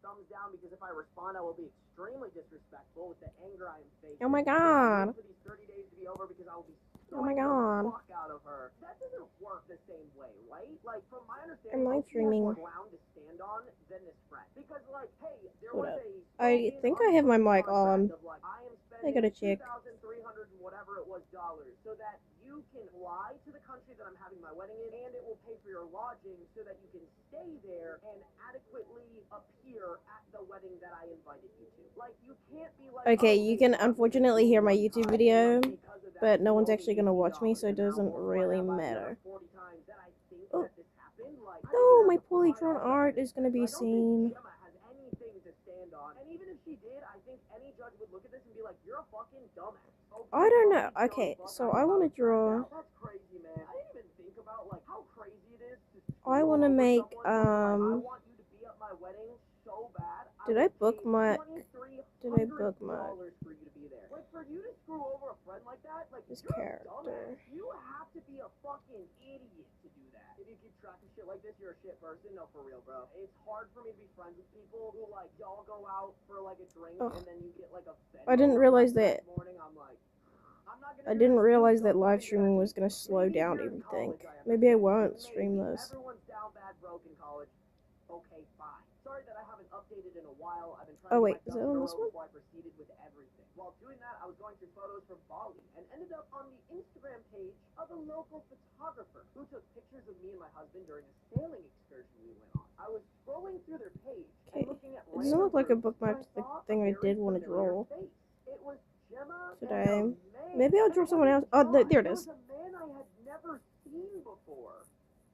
thumbs down because if I respond, I will be extremely disrespectful with the anger I am facing. Oh my god. For these 30 days to be over because I will be Oh my the god. fuck out of her. That doesn't work the same way, right? Like, from my I'm understanding, live streaming. more ground to stand on than this friend. Because, like, hey, there Hold was up. a I think I have my mic on. of, like, I am I gotta spending check. $2,300 and whatever it was dollars so that you can fly to the country that I'm having my wedding in, and it will pay for your lodging so that you can stay there and adequately appear at the wedding that I invited you to. Like, you can't be like, Okay, oh, you can unfortunately hear my YouTube video, but no one's actually gonna watch me, so it doesn't really matter. Oh, no, my poorly drawn art is gonna be seen. And even if she did, I think any judge would look at this and be like, you're a fucking dumbass. I don't know. Okay, so I want to draw. That's crazy, man. I didn't even think about like how crazy it is to I want to make I want you to be at my wedding so bad. Did I bookmark? Did I bookmark? For you to be there. Like, for you to screw over a friend like that, like, This you're character. You have to be a fucking idiot to do that. If you keep track of shit like this, you're a shit person. No, for real, bro. It's hard for me to be friends with people who, like, y'all go out for, like, a drink, and then you get, like, a I didn't realize that. Morning, I'm like, I didn't realize that live streaming was gonna slow down everything. Maybe I won't stream this. Everyone's down bad broke in college. Okay, fine. Sorry that I haven't updated in a while. I've been Oh wait, is it on this one? Before I proceeded with everything. While doing that, I was going through photos from Bali and ended up on the Instagram page of a local photographer who took pictures of me and my husband during a sailing excursion we went on. I was scrolling through their page and looking at it doesn't look like a bookmark thing I did want to draw It was Gemma today. Maybe I'll draw someone else. Oh, there it is. A man I had never seen before.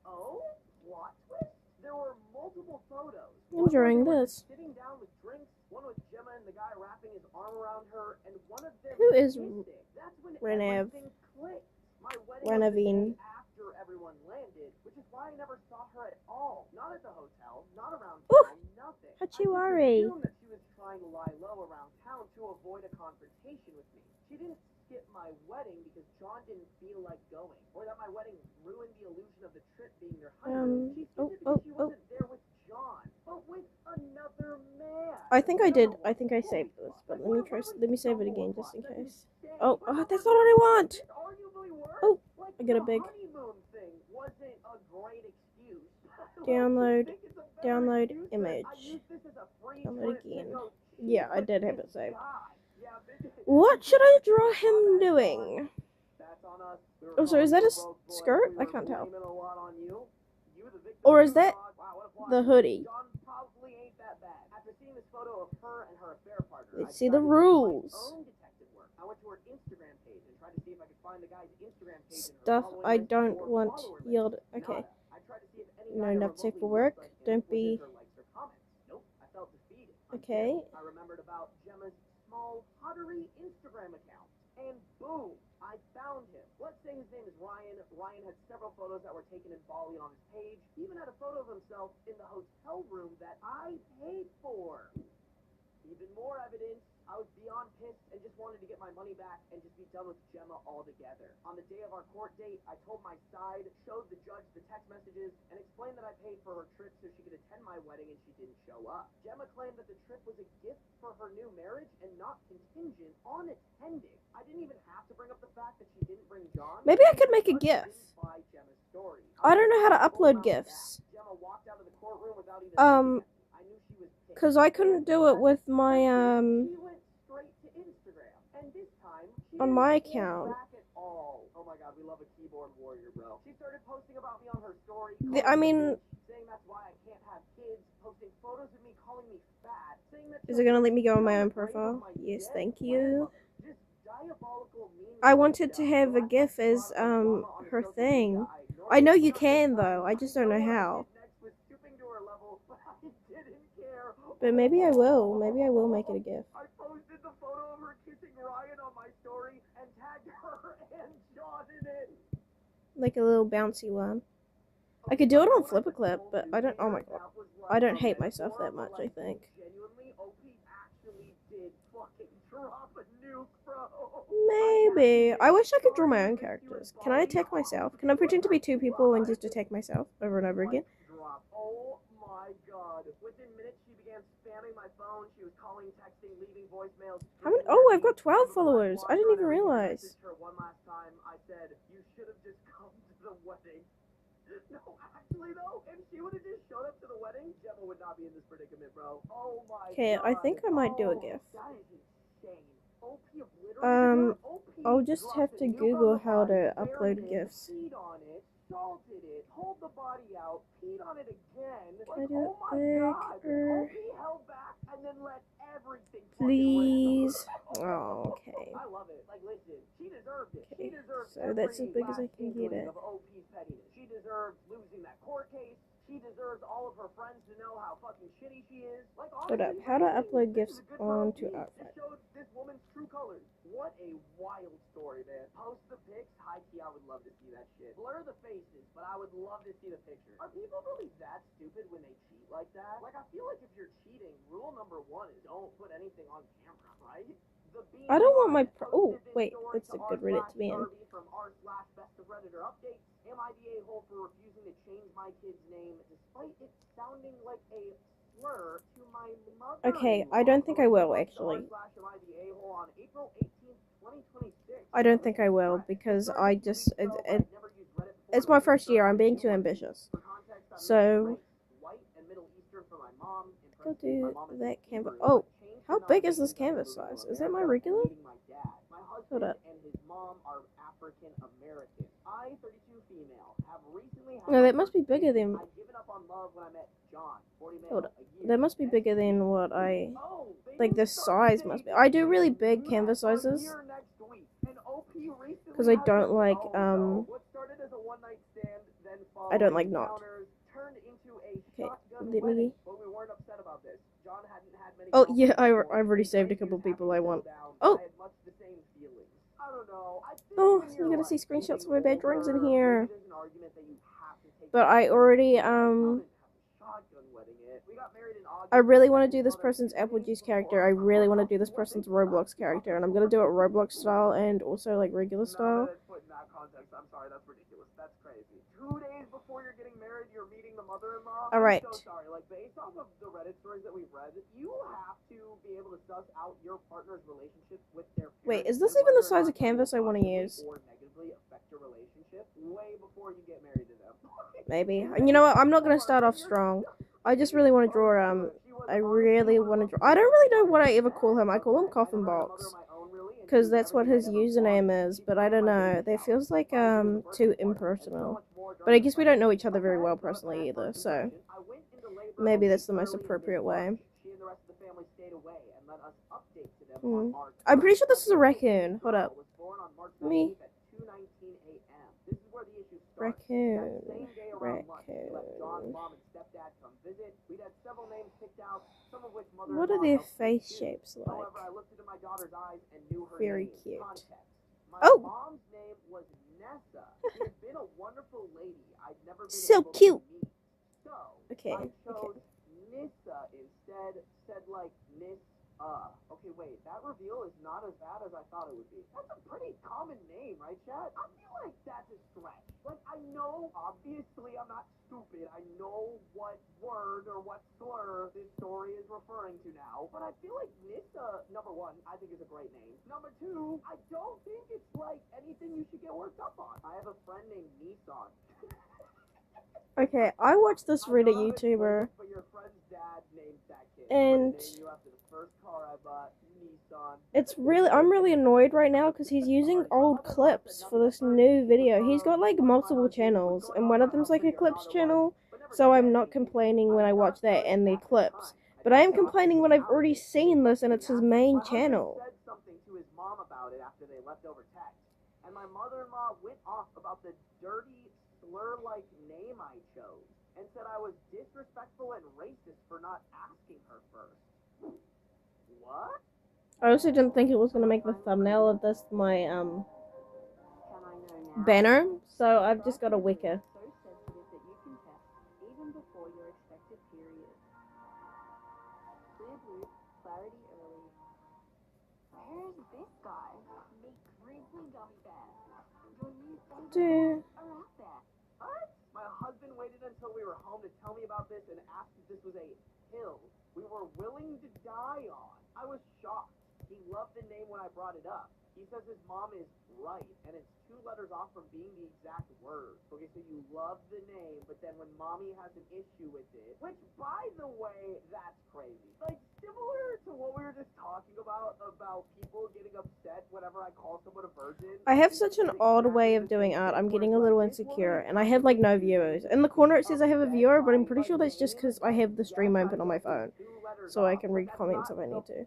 Oh, plot twist? There were multiple photos. I'm drawing this. Sitting down with drinks, one with Gemma and the guy wrapping his arm around her, and one of them Who is That's when Renev? everything clicked. My wedding Renavine. was the day after everyone landed, which is why I never saw her at all. Not at the hotel, not around Ooh, town, nothing. Hachiwari. I assumed that she was trying to lie low around town to avoid a confrontation with me. She didn't skip my wedding because John didn't feel like going, or that my wedding ruined the illusion of the trip being their honeymoon. She skipped it because she wasn't there with John, but with another man. I think I did. I think I saved this, but let me try. Let me save it again just in case. Oh, that's not what I want. Oh, I got a big. Download. Download image. Download again. Yeah, I did have it saved. What should I draw him doing? Oh, so is that a skirt? I can't tell. Or is that the hoodie? Let's see the rules. Stuff I don't want yield. Okay. No, enough safe for work. Don't be. Okay. I remembered about Gemma's small pottery Instagram account. And boom, I found him. Let's say his name is Ryan. Ryan had several photos that were taken in Bali on his page. He even had a photo of himself in the hotel room that I paid for. Even more evidence, I was beyond pissed and just wanted to get my money back and just be done with Gemma altogether. On the day of our court date, I told my side, showed the judge the text messages, and explained that I paid for her trip so she could attend my wedding and she didn't show up. Gemma claimed that the trip was a gift for her new marriage and not contingent on attending. I didn't even have to bring up the fact that she didn't bring John. Maybe I could make a GIF. I don't know how to upload GIFs. Gemma walked out of the courtroom without even Cause I couldn't do it with my on my account. Oh my god, we love a keyboard warrior, bro. She started posting about me on her story. I mean, saying that's why I can't have kids, posting photos of me calling me fat, saying that is it gonna let me go on my own profile? Yes, thank you. I wanted to have a GIF as her thing. I know you can though. I just don't know how. But maybe I will. Maybe I will make it a GIF. I posted the photo of her kissing Ryan on my story and tagged her and John in it. Like a little bouncy one. I could do it on Flipperclip, but I don't. Oh my god, I don't hate myself that much. I think. Maybe. I wish I could draw my own characters. Can I attack myself? Can I pretend to be two people and just attack myself over and over again? Oh my god. Within minutes, she began began spamming my phone. She was calling, texting, leaving voicemails. How many? Oh, I've got 12 followers. I didn't even realize. Her one last time, I said, you should have just come to the wedding. No, actually though, if she would have just showed up to the wedding, Gemma would not be in this predicament, bro. Oh my god. Okay, I think I might do a GIF. That is insane. I'll just have to Google how to upload GIFs. On it, salted it, pulled the body out, peed on it again. Can I do it bigger? Held back and then let everything. Please. Oh, okay. I love it. Like, listen, she deserved it. Okay, She deserved so that's as big as I can get it. of OP's pettiness. She deserves losing that court case. She deserves all of her friends to know how fucking shitty she is. Like, Hold up. How to upload GIFs onto Outfit? It showed this woman's true colors. What a wild story, man. Post the pics. High key, I would love to see that shit. Blur the faces, but I would love to see the pictures. Are people really that stupid when they cheat like that? Like, I feel like if you're cheating, rule number one is don't put anything on camera, right? I don't want my oh, wait. That's a good Reddit to be in. From r/best of Redditor updates. Am I the a-hole for refusing to change my kid's name despite it sounding like a slur to my mother? Okay, I don't think I will, actually. I don't think I will, because I just... It's my first year. I'm being too ambitious. So... Go do that canvas. Oh, how big is this canvas size? Is that my regular? Hold up. No, that must be bigger than... Hold up. That must be bigger than what I... Like, the size must be... I do really big canvas sizes. Because I don't like, I don't like not. Okay, let me... Oh, yeah, I've already saved a couple people I want. Oh! Oh, you're gonna see screenshots of my bad drawings in here. But I already, I really want to do this person's apple juice character. I really want to do this person's Roblox character. And I'm gonna do it Roblox style and also, like, regular style. I'm sorry, that's ridiculous. That's crazy. 2 days before you're getting married, you're meeting the mother-in-law. Alright. I'm so sorry. Like, based off of the Reddit stories that we've read, you have to be able to suss out your partner's relationship with their parents. Wait, is this even the size of canvas I want to use? Or negatively affect your relationship way before you get married to them. Maybe. And you know what? I'm not gonna start off strong. I just really want to draw, I really want to draw... I don't really know what I ever call him. I call him Coffin Box. Because that's what his username is, but I don't know. That feels like, too impersonal. But I guess we don't know each other very well personally either, so... Maybe that's the most appropriate way. I'm pretty sure this is a raccoon. Hold up. Me. Raccoon. What are their face shapes like? Very cute. Oh! So cute! Okay. Nissa instead, said like Okay, wait, that reveal is not as bad as I thought it would be. That's a pretty common name, right, chat? I feel like that's a stretch. Like, I know, obviously, I'm not stupid. I know what word or what slur this story is referring to now. But I feel like Nissa, number one, I think is a great name. Number two, I don't think it's, like, anything you should get worked up on. I have a friend named Nissan. Okay, I watched this Reddit YouTuber. But your friend's dad named that kid. And... you after the first car I bought, Nissan. It's really, I'm really annoyed right now because he's using old clips for this new video. He's got like multiple channels and one of them's like a clips channel, so I'm not complaining when I watch that and the clips. But I am complaining when I've already seen this and it's his main channel. Said something to his mom about it after they left over text, and my mother-in-law went off about the dirty slur-like name I chose and said I was disrespectful and racist for not asking her first. What? I also didn't think it was going to make the thumbnail of this my, banner, so I've just got a wicker. My husband waited until we were home to tell me about this and asked if this was a hill we were willing to die on. I was shocked. He loved the name when I brought it up. He says his mom is right, and it's 2 letters off from being the exact word. Okay, so you love the name, but then when mommy has an issue with it, which, by the way, that's crazy. Like, similar to what we were just talking about people getting upset whenever I call someone a virgin. I have such an odd way of doing art. I'm getting a little insecure, and I have, like, no viewers. In the corner it says I have a viewer, but I'm pretty sure that's just because I have the stream open on my phone, so I can read comments if I need to.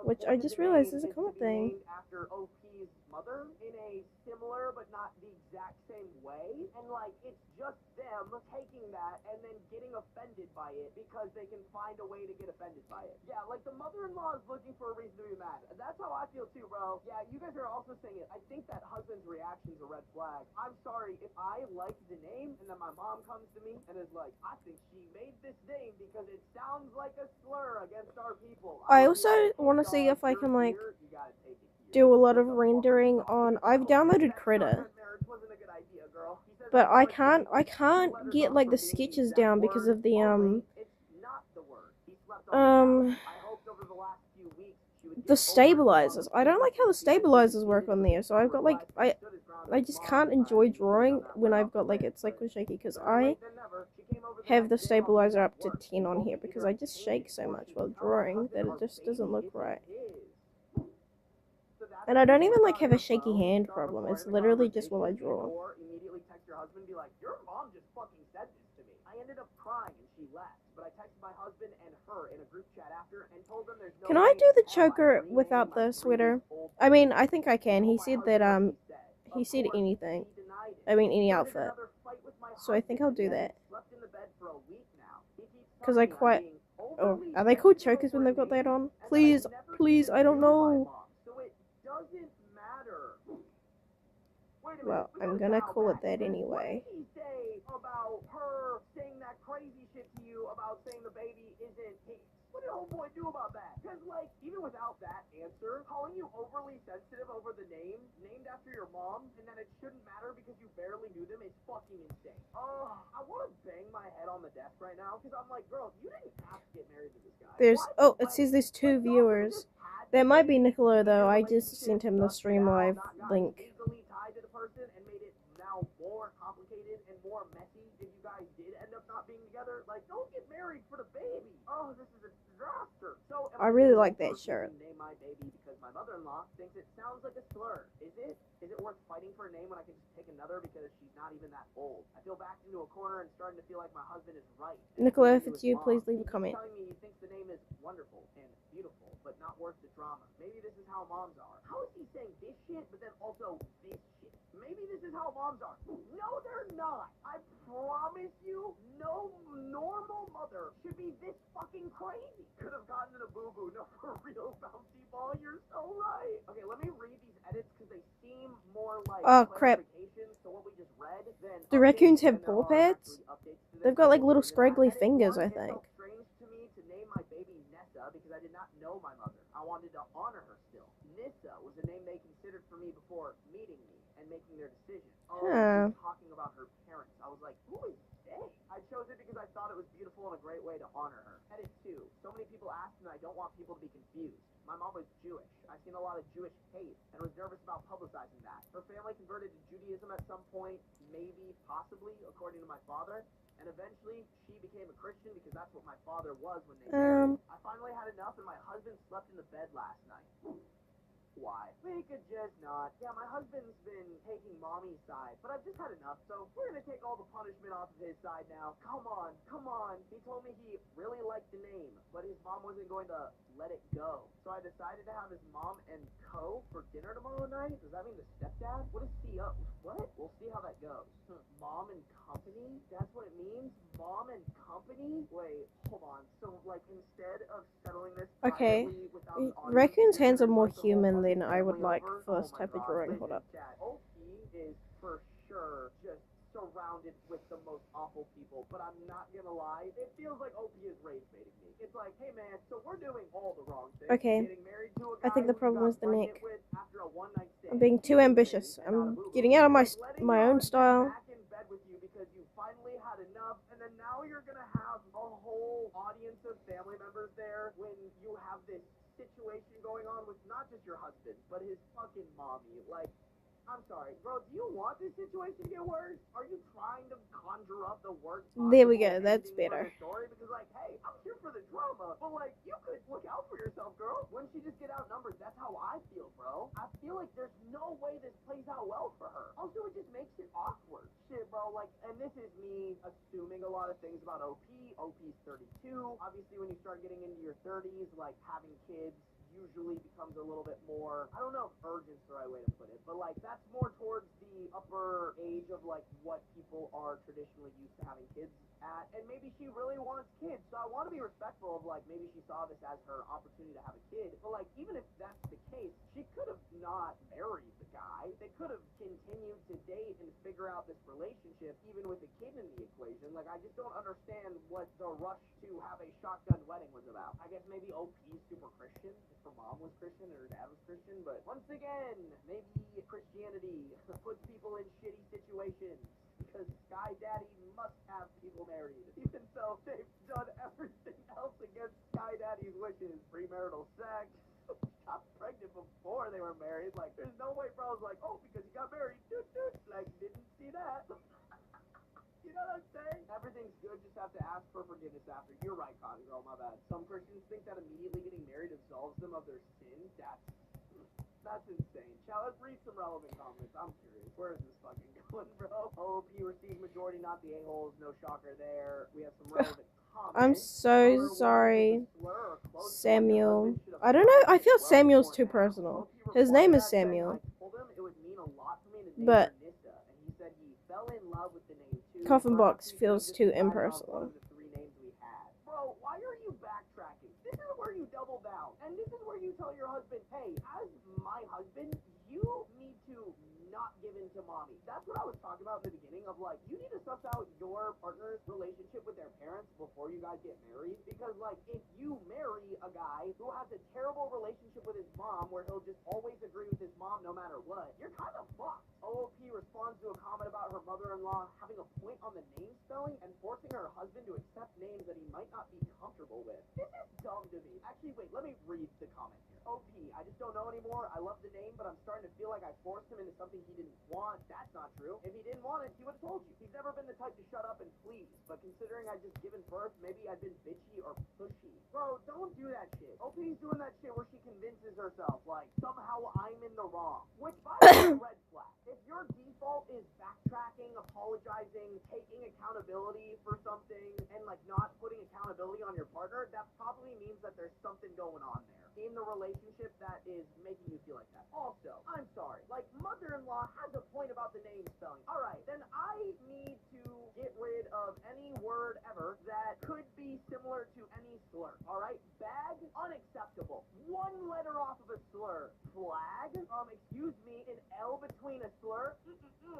Which I just realized is a comment thing. After OP's mother in a similar but not the exact same way, and like it's just them taking that and then getting offended by it because they can find a way to get offended by it. Yeah, like the mother-in-law is looking for a reason to be mad. That's how I feel too, bro. Yeah, you guys are also saying it. I think that husband's reaction is a red flag. I'm sorry if I like the name and then my mom comes to me and is like, I think she made this name because it sounds like a slur against our people. I also want to see if I can, like, do a lot of rendering on. I've downloaded Krita, but I can't get, like, the sketches down because of the stabilizers. I don't like how the stabilizers work on there, so I've got, like, I just can't enjoy drawing when I've got, like, it's, like, shaky, because I have the stabilizer up to 10 on here because I just shake so much while drawing that it just doesn't look right. And I don't even, like, have a shaky hand problem. It's literally just while I draw. Immediately text your husband and be like, your mom just fucking said this to me. I ended up crying and she left, but I texted my husband and her in a group chat after and told them there's no. Can I do the choker without the sweater? I mean, I think I can. He said that he said anything. I mean, any outfit. So I think I'll do that. Because I quite. Oh, are they called chokers when they've got that on? Please, please, I don't know. Well, I'm gonna call it that anyway. What did he say about her saying that crazy shit to you about saying the baby isn't his? What did homeboy do about that? Because, like, even without that answer, calling you overly sensitive over the name, named after your mom, and that it shouldn't matter because you barely knew them is fucking insane. I want to bang my head on the desk right now because I'm like, girl, you didn't have to get married to this guy. Oh, it says there's 2 viewers. That might be Niccolo, though. I just sent him the stream live link. And made it now more complicated and more messy if you guys did end up not being together. Like, don't get married for the baby. Oh, this is a disaster. So I really like that shirt. Name my baby because my mother-in-law thinks it sounds like a slur. Is it? Is it worth fighting for a name when I can just take another because she's not even that old? I feel backed into a corner and starting to feel like my husband is right. Nicola, if it's you, please leave a comment. Telling me he thinks the name is wonderful and beautiful, but not worth the drama. Maybe this is how moms are. How is he saying this shit, but then also this shit? Maybe this is how moms are. No, they're not. I promise you, no normal mother should be this fucking crazy. Could have gotten in a boo-boo. No, for real, bouncy ball, you're so right. Okay, let me read these edits because they seem more like clarifications to what we just read than. Do raccoons have paw pads? They've got, like, little scraggly fingers, I think. It felt strange to me to name my baby Nessa because I did not know my mother. I wanted to honor her still. Nissa was a name they considered for me before meeting me and making their decision. Talking about her parents. I was like, who is they? I chose it because I thought it was beautiful and a great way to honor her. Edit 2. So many people ask and I don't want people to be confused. My mom was Jewish. I've seen a lot of Jewish hate and was nervous about publicizing that. Her family converted to Judaism at some point, maybe, possibly, according to my father. And eventually, she became a Christian because that's what my father was when they married. I finally had enough and my husband slept in the bed last night. Why? We could just not. Yeah, my husband's been taking mommy's side, but I've just had enough, so we're gonna take all the punishment off of his side now. Come on, come on. He told me he really liked the name, but his mom wasn't going to let it go. So I decided to have his mom and co for dinner tomorrow night. Does that mean the stepdad? What is CO? What? We'll see how that goes. Mom and company? That's what it means? Mom and company? Wait, hold on. So, like, instead of settling this privately without an audience, raccoon's hands are more human than I would like for this type of drawing. Hold up. OP is for sure just surrounded with the most awful people, but I'm not gonna lie, it feels like OP is rage baiting me. It's like, hey man, so we're doing all the wrong things. Okay. Getting married to a guy I think the problem is the who neck. got pregnant with after a one-night stand. I'm being too ambitious. I'm getting out of my own style. Back in bed with you because you finally had enough, and then now now you're gonna have a whole audience of family members there when you have this situation going on with not just your husband, but his fucking mommy. Like, I'm sorry, bro, do you want this situation to get worse? Are you trying to conjure up the worst possible there we go, that's better. Story? Because, like, hey, I'm here for the drama, but, like, you could look out for yourself, girl. Wouldn't she just get outnumbered? That's how I feel, bro. I feel like there's no way this plays out well for her. Also, it just makes it awkward. Shit, bro, like, and this is me assuming a lot of things about OP. OP's 32. Obviously, when you start getting into your 30s, like, having kids usually becomes a little bit more, I don't know if urgent's the right way to put it, but like that's more towards the upper age of like what people are traditionally used to having kids at, and maybe she really wants kids, so I want to be respectful of like maybe she saw this as her opportunity to have a kid, but like even if that's the case, she could have not married the guy. They could have continued to date and figure out this relationship even with a kid in the equation. Like I just don't understand what the rush to have a shotgun wedding was about. I guess maybe OP's super Christian. Her mom was Christian and her dad was Christian, but once again, maybe Christianity puts people in shitty situations because Sky Daddy must have people married, even though they've done everything else against Sky Daddy's wishes. Premarital sex, got pregnant before they were married. Like, there's no way bro was like, oh, because you got married, like, didn't see that. You know what I'm saying? Everything's good, just have to ask for forgiveness after. You're right, Cotton Girl, my bad. Some Christians think that immediately getting married absolves them of their sins. That's insane. Shall let's read some relevant comments. I'm curious. Where is this fucking going, bro? OP received majority, not the a-holes. No shocker there. We have some relevant comments. I'm so sorry, Samuel. I don't know. I feel Samuel's too personal. His name is Samuel. But Coffin Box feels too impersonal. Bro, why are you backtracking? This is where you double down. And this is where you tell your husband, hey, as my husband, you need to not give in to mommy. That's what I was talking about in the beginning of like, you need to suss out your partner's relationship with their parents before you guys get married. Because like, if you marry a guy who has a terrible relationship with his mom, where he'll just always agree with his mom no matter what, you're kind of fucked. OOP responds to a comment about her mother-in-law having a point on the name spelling and forcing her husband to accept names that he might not be comfortable with. This is dumb to me. Actually, wait, let me read the comment here. OP, I just don't know anymore. I love the name, but I'm starting to feel like I forced him into something he didn't want. That's not true. If he didn't want it, he would have told you. He's never been the type to shut up and please, but considering I'd just given birth, maybe I've been bitchy or pushy. Bro, don't do that shit. OP's doing that shit where she convinces herself, like, somehow I'm in the wrong. Which, by the way, red flag. If your default is backtracking, apologizing, taking accountability for something, and, like, not putting accountability on your partner, that probably means that there's something going on there in the relationship that is making you feel like that. Also, I'm sorry, like, mother-in-law has a point about the name spelling. Alright, then I need to get rid of any word ever that could be similar to any slur. Alright? Bag, unacceptable. One letter off of a slur. Flag, excuse me, an L between a slur?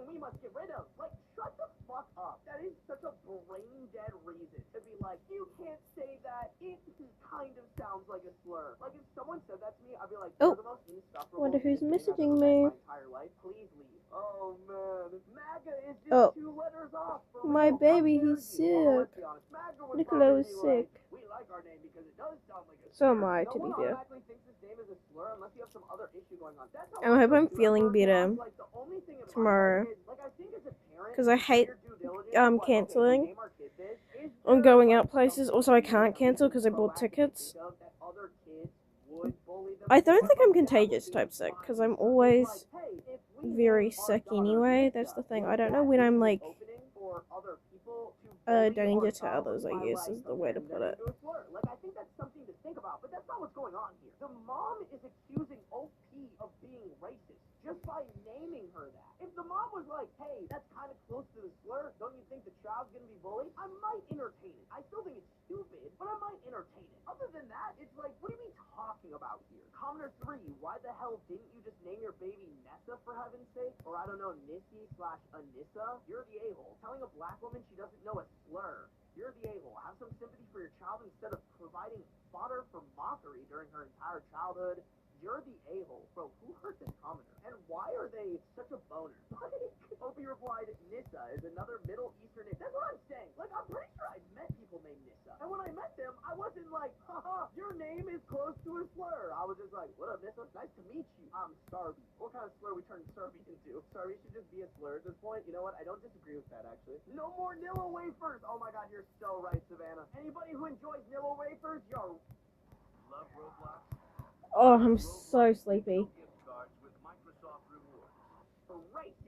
We must get rid of. Like, shut the fuck up. That is such a brain-dead reason to be like, you can't say that. It kind of sounds like a slur. Like, if someone said that to me, I'd be like, you're the most insufferable wonder who's human being I've messaging ever met in me. my entire life. Please leave. Oh, man. MAGA is just 2 letters off. My baby, he's sick. Nicola is sick. We like our name because it does sound like a slur. So am I, to be fair. I hope I'm feeling better tomorrow. Because I hate cancelling on going out places. Also, I can't cancel because I bought tickets. I don't think I'm contagious type sick because I'm always very sick anyway. That's the thing. I don't know when I'm like danger to others, I guess is the way to put it. Like, I think that's something to think about, but that's not what's going on here. The mom is accusing OP of being racist just by naming her that. If the mom was like, hey, that's kind of close to the slur, don't you think the child's gonna be bullied? I might entertain it. I still think it's stupid, but I might entertain it. Other than that, it's like, what are we talking about here? Commenter 3, why the hell didn't you just name your baby Nessa, for heaven's sake? Or I don't know, Nissy/Anissa? You're the a-hole. Telling a black woman she doesn't know a slur. You're the a-hole. Have some sympathy for your child instead of providing fodder for mockery during her entire childhood. You're the a-hole. Bro, who hurt this commenter? And why are they such a boner? Opie replied, Nissa is another Middle Eastern name. That's what I'm saying. Like, I'm pretty sure I've met people named Nissa. And when I met them, I wasn't like, haha, your name is close to a slur. I was just like, what up, Nissa? Nice to meet you. I'm Starby. What kind of slur we turned Starby into? Starby should just be a slur at this point. You know what? I don't disagree with that, actually. No more Nilla wafers. Oh my god, you're so right, Savannah. Anybody who enjoys Nilla wafers, yo. Love Roblox? Oh, I'm so sleepy. Gift cards with Microsoft Rewards. Racist.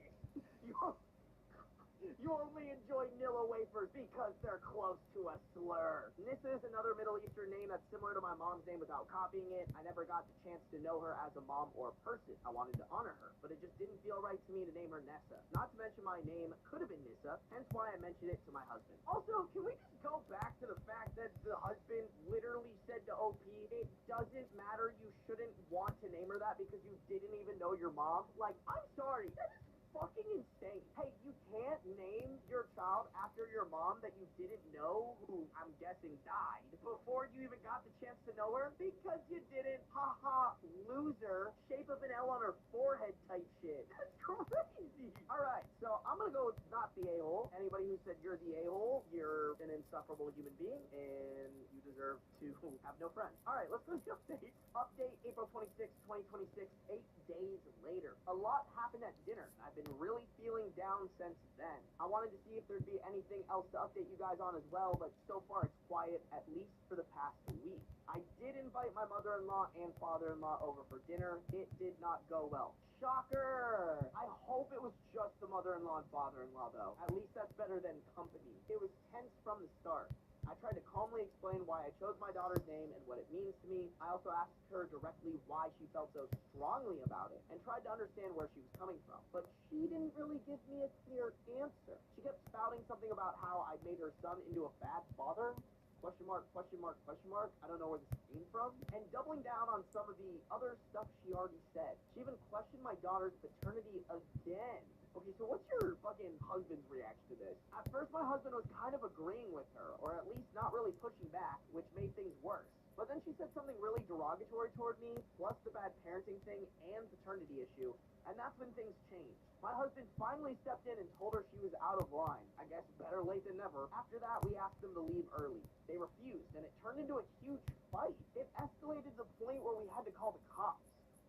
You only enjoy Nilla wafers because they're close to a slur. Nissa is another Middle Eastern name that's similar to my mom's name without copying it. I never got the chance to know her as a mom or person. I wanted to honor her, but it just didn't feel right to me to name her Nessa. Not to mention my name could have been Nissa, hence why I mentioned it to my husband. Also, can we just go back to the fact that the husband literally said to OP, it doesn't matter, you shouldn't want to name her that because you didn't even know your mom? Like, I'm sorry, that is fucking insane. Hey, you can't name your child after your mom that you didn't know, who I'm guessing died, before you even got the chance to know her? Because you didn't. Haha, loser. Shape of an L on her forehead type shit. That's crazy. Alright, so I'm gonna go with not the a-hole. Anybody who said you're the a-hole, you're an insufferable human being, and you deserve to have no friends. Alright, let's go to the update. Update April 26, 2026, 8 days later. A lot happened at dinner. I've been really feeling down since then. I wanted to see if there'd be anything else to update you guys on as well, but so far it's quiet, at least for the past week. I did invite my mother-in-law and father-in-law over for dinner. It did not go well. Shocker! I hope it was just the mother-in-law and father-in-law, though. At least that's better than company. It was tense from the start. I tried to calmly explain why I chose my daughter's name and what it means to me. I also asked her directly why she felt so strongly about it and tried to understand where she was coming from. But she didn't really give me a clear answer. She kept spouting something about how I made her son into a bad father. Question mark, question mark, question mark. I don't know where this came from. And doubling down on some of the other stuff she already said. She even questioned my daughter's paternity again. Okay, so what's your fucking husband's reaction to this? At first, my husband was kind of agreeing with her, or at least not really pushing back, which made things worse. But then she said something really derogatory toward me, plus the bad parenting thing and paternity issue, and that's when things changed. My husband finally stepped in and told her she was out of line. I guess better late than never. After that, we asked them to leave early. They refused, and it turned into a huge fight. It escalated to the point where we had to call the cops.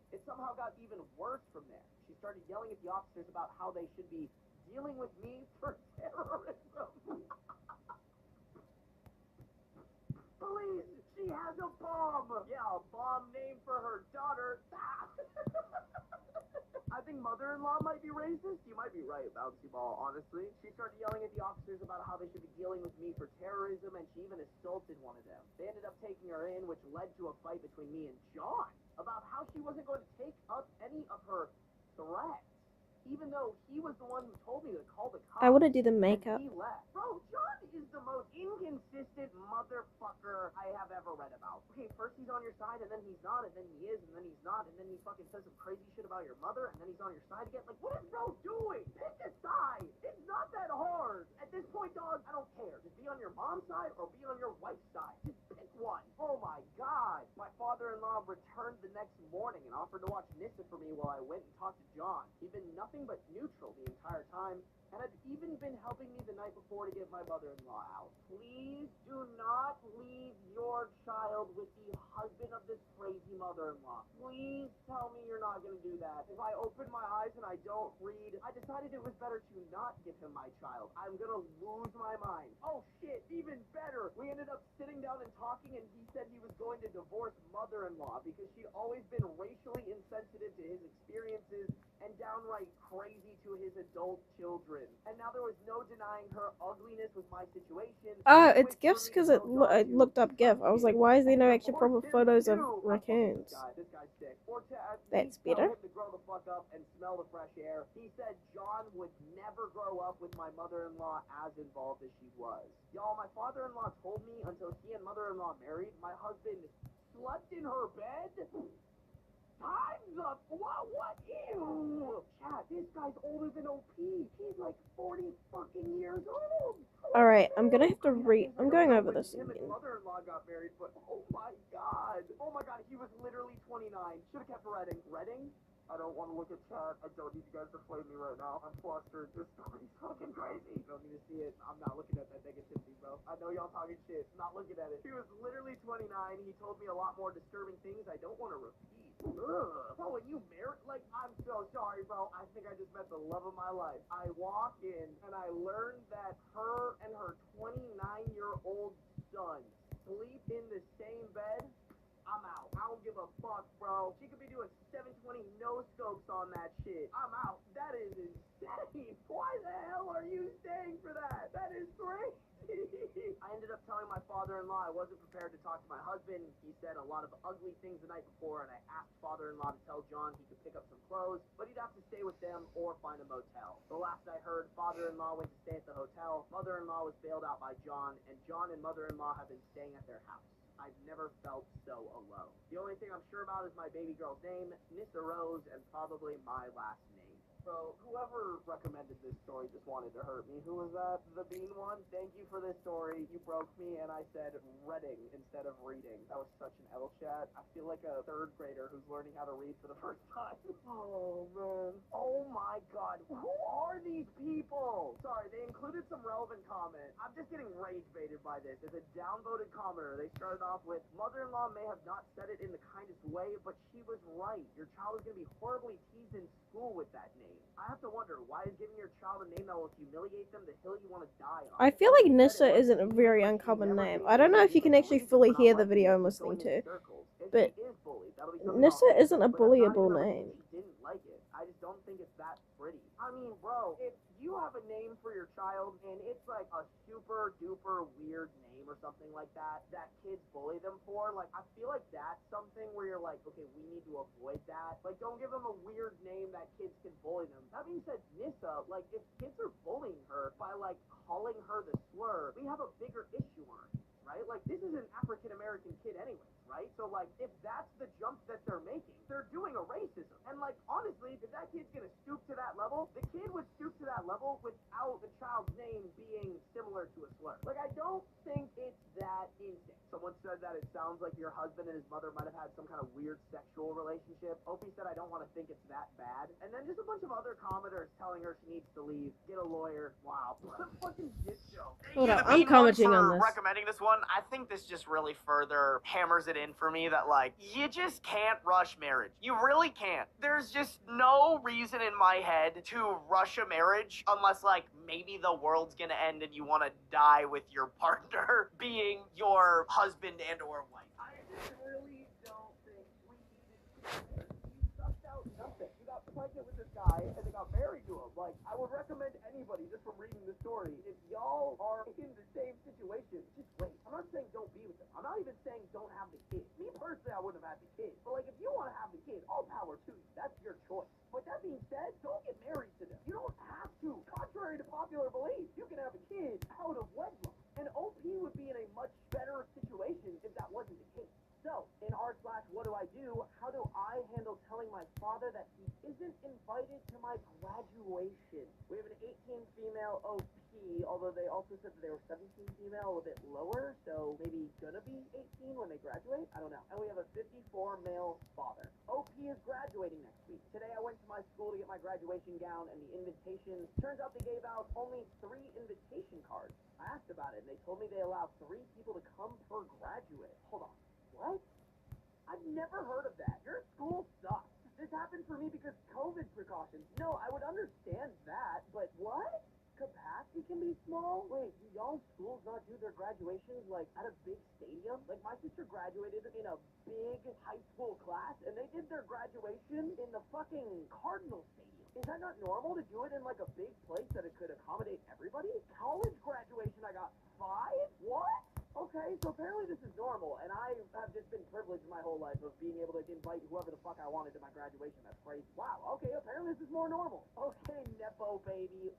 It somehow got even worse from there. She started yelling at the officers about how they should be dealing with me for terrorism. Police, she has a bomb. Yeah, a bomb named for her daughter. I think mother-in-law might be racist. You might be right, Bouncy Ball, honestly. She started yelling at the officers about how they should be dealing with me for terrorism, and she even assaulted one of them. They ended up taking her in, which led to a fight between me and John about how she wasn't going to take up any of her threats, even though he was the one who told me to call the cops. I want to do the makeup. He left. Bro, John is the most inconsistent motherfucker I have ever read about. Okay, first he's on your side, and then he's not, and then he is, and then he's not, and then he fucking says some crazy shit about your mother, and then he's on your side again. Like, what is bro doing? Pick a side. It's not that hard. At this point, dog, I don't care. Just be on your mom's side or be on your wife's side. Just pick one. Oh my god. My father-in-law returned the next morning and offered to watch Nissa for me while I went and talked to John. He'd been nothing but neutral the entire time, and had even been helping me the night before to get my mother-in-law out. Please do not leave your child with the husband of this crazy mother-in-law. Please tell me you're not going to do that. If I open my eyes and I don't read, I decided it was better to not give him my child. I'm going to lose my mind. Oh shit, even better. We ended up sitting down and talking, and he said he was going to divorce mother-in-law because she'd always been racially insensitive to his experiences and downright crazy to his adult children. And now there was no denying her ugliness with my situation. Oh, it's GIFs because I looked up GIF. I was like, why is there no actual proper photos of raccoons? This guy's sick. Or to at That's least tell better. him to grow the fuck up and smell the fresh air. He said John would never grow up with my mother-in-law as involved as she was. Y'all, my father-in-law told me until he and mother-in-law married, my husband slept in her bed. Time's up. What? Ew. Chad, this guy's older than OP. He's like 40 fucking years old. Alright, I'm gonna have to I'm going over this Him and again. mother-in-law got married, but oh my god, he was literally 29. Should've kept Redding. Redding? I don't want to look at chat. I don't need you guys to flame me right now. I'm flustered. This story's fucking crazy. You don't need to see it. I'm not looking at that negativity, bro. I know y'all talking shit. I'm not looking at it. He was literally 29. He told me a lot more disturbing things I don't want to repeat. Ugh. Bro, when you married, like, I'm so sorry, bro. I think I just met the love of my life. I walk in, and I learned that her and her 29-year-old son sleep in the same bed. I'm out. I don't give a fuck, bro. She could be doing 720 no-scopes on that shit. I'm out. That is insane. Why the hell are you staying for that? That is crazy. I ended up telling my father-in-law I wasn't prepared to talk to my husband. He said a lot of ugly things the night before, and I asked father-in-law to tell John he could pick up some clothes, but he'd have to stay with them or find a motel. The last I heard, father-in-law went to stay at the hotel. Mother-in-law was bailed out by John, and John and mother-in-law have been staying at their house. I've never felt so alone. The only thing I'm sure about is my baby girl's name, Nissa Rose, and probably my last name. Bro, whoever recommended this story just wanted to hurt me. Who was that? The Bean one? Thank you for this story. You broke me, and I said reading instead of reading. That was such an L chat. I feel like a third grader who's learning how to read for the first time. Oh, man. Oh, my God. Who are these people? Sorry, they included some relevant comment. I'm just getting rage baited by this. It's a downvoted commenter. They started off with, mother-in-law may have not said it in the kindest way, but she was right. Your child is going to be horribly teased in school with that name. I have to wonder, why is giving your child a name that will humiliate them the hill you want to die on? I feel like Nissa isn't a very uncommon name. I don't know if you can actually fully hear the video I'm listening to, but Nissa isn't a bullyable name. She didn't like it. I just don't think it's that pretty. I mean, bro, if you have a name for your child and it's like a super duper weird name or something like that kids bully them for, like, I feel like that's something where you're like, okay, we need to avoid that. Like, don't give them a weird name that kids can bully them. That being said, Nissa, like, if kids are bullying her by, like, calling her the slur, we have a bigger issue on it, right? Like, this is an African-American kid anyway, right? So, like, if that's the jump that they're making, they're doing a racism. And, like, honestly, if that kid's gonna stoop to that level, the kid would stoop to that level without the child's name being similar to a slur. Like, I don't think it's that insane. Someone said that it sounds like your husband and his mother might have had some kind of weird sexual relationship. Opie said, I don't want to think it's that bad. And then just a bunch of other commenters telling her she needs to leave, get a lawyer. Wow, what a fucking shit show. Hold on, I'm commenting on this. Recommending this one, I think this just really further hammers it in for me that, like, you just can't rush marriage. You really can't. There's just no reason in my head to rush a marriage unless, like, maybe the world's gonna end and you want to die with your partner being your husband and or wife. I just really don't think we needed to. You sucked out nothing. You got pregnant with this guy and they got married to him. Like, I would recommend anybody just from reading the story, if y'all are in the same situation, just wait. I'm not saying don't be with them. I'm not even saying don't have the kid. Me personally, I wouldn't have had the kid. But like, if you want to have the kid, all power to you. That's your choice. But that being said, don't get married to them. You don't have to. Contrary to popular belief, you can have a kid out of wedlock. And OP would be in a much better situation if that wasn't the case. So, in r/what do I do? How do I handle telling my father that he isn't invited to my graduation? We have an 18 female OP, although they also said that they were 17 female, a bit lower, so maybe gonna be 18 when they graduate? I don't know. And we have a 54 male father. OP is graduating next week. Today I went to my school to get my graduation gown and the invitations. Turns out they gave out only 3 invitation cards. I asked about it, and they told me they allow 3 people to come per graduate. Hold on. What? I've never heard of that. Your school sucks. This happened for me because COVID precautions. No, I would understand that, but what? Capacity can be small? Wait, do y'all schools not do their graduations, like, at a big stadium? Like, my sister graduated in a big high school class, and they did their graduation in the fucking Cardinal Stadium. Is that not normal to do it in, like, a big place that it could accommodate everybody? College graduation, I got 5? What? Okay, so apparently this is normal, and I have just been privileged my whole life of being able to invite whoever the fuck I wanted to my graduation. That's crazy. Wow, okay, apparently this is more normal. Okay, Nepo baby.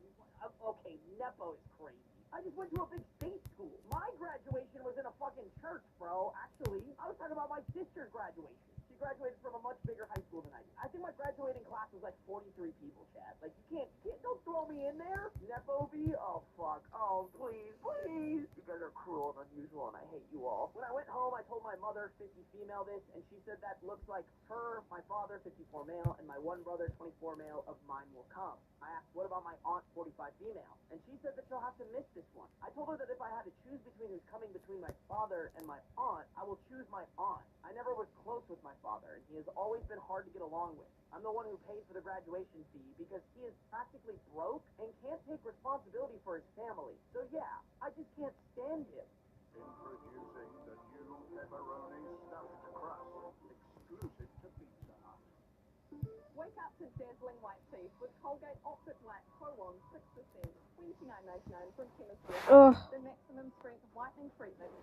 Okay, Nepo is crazy. I just went to a big state school. My graduation was in a fucking church, bro. Actually, I was talking about my sister's graduation. She graduated from a much bigger high school than I did. I think my graduating class was like 43 people, Chad. Like, you can't don't throw me in there. Nepo B? Oh, fuck. Oh, please, please. You guys are cruel and unusual, and I hate you all. When I went home, I told my mother, 50 female this, and she said that looks like her, my father, 54 male, and my one brother, 24 male, of mine will come. I asked, what about my aunt, 45 female? And she said that she'll have to miss this one. I told her that if I had to choose between who's coming between my father and my aunt, I will choose my aunt. I never was close with my father, and he has always been hard to get along with. I'm the one who paid for the graduation fee because he is practically broke and can't take responsibility for his family. So yeah, I just can't stand him. Introducing the new pepperoni stuffed crust, exclusive to Pizza Hut. Wake up to dazzling white teeth with Colgate Optic Black Pro-On 6%, $29.99 from Chemist Warehouse. The maximum strength whitening treatment.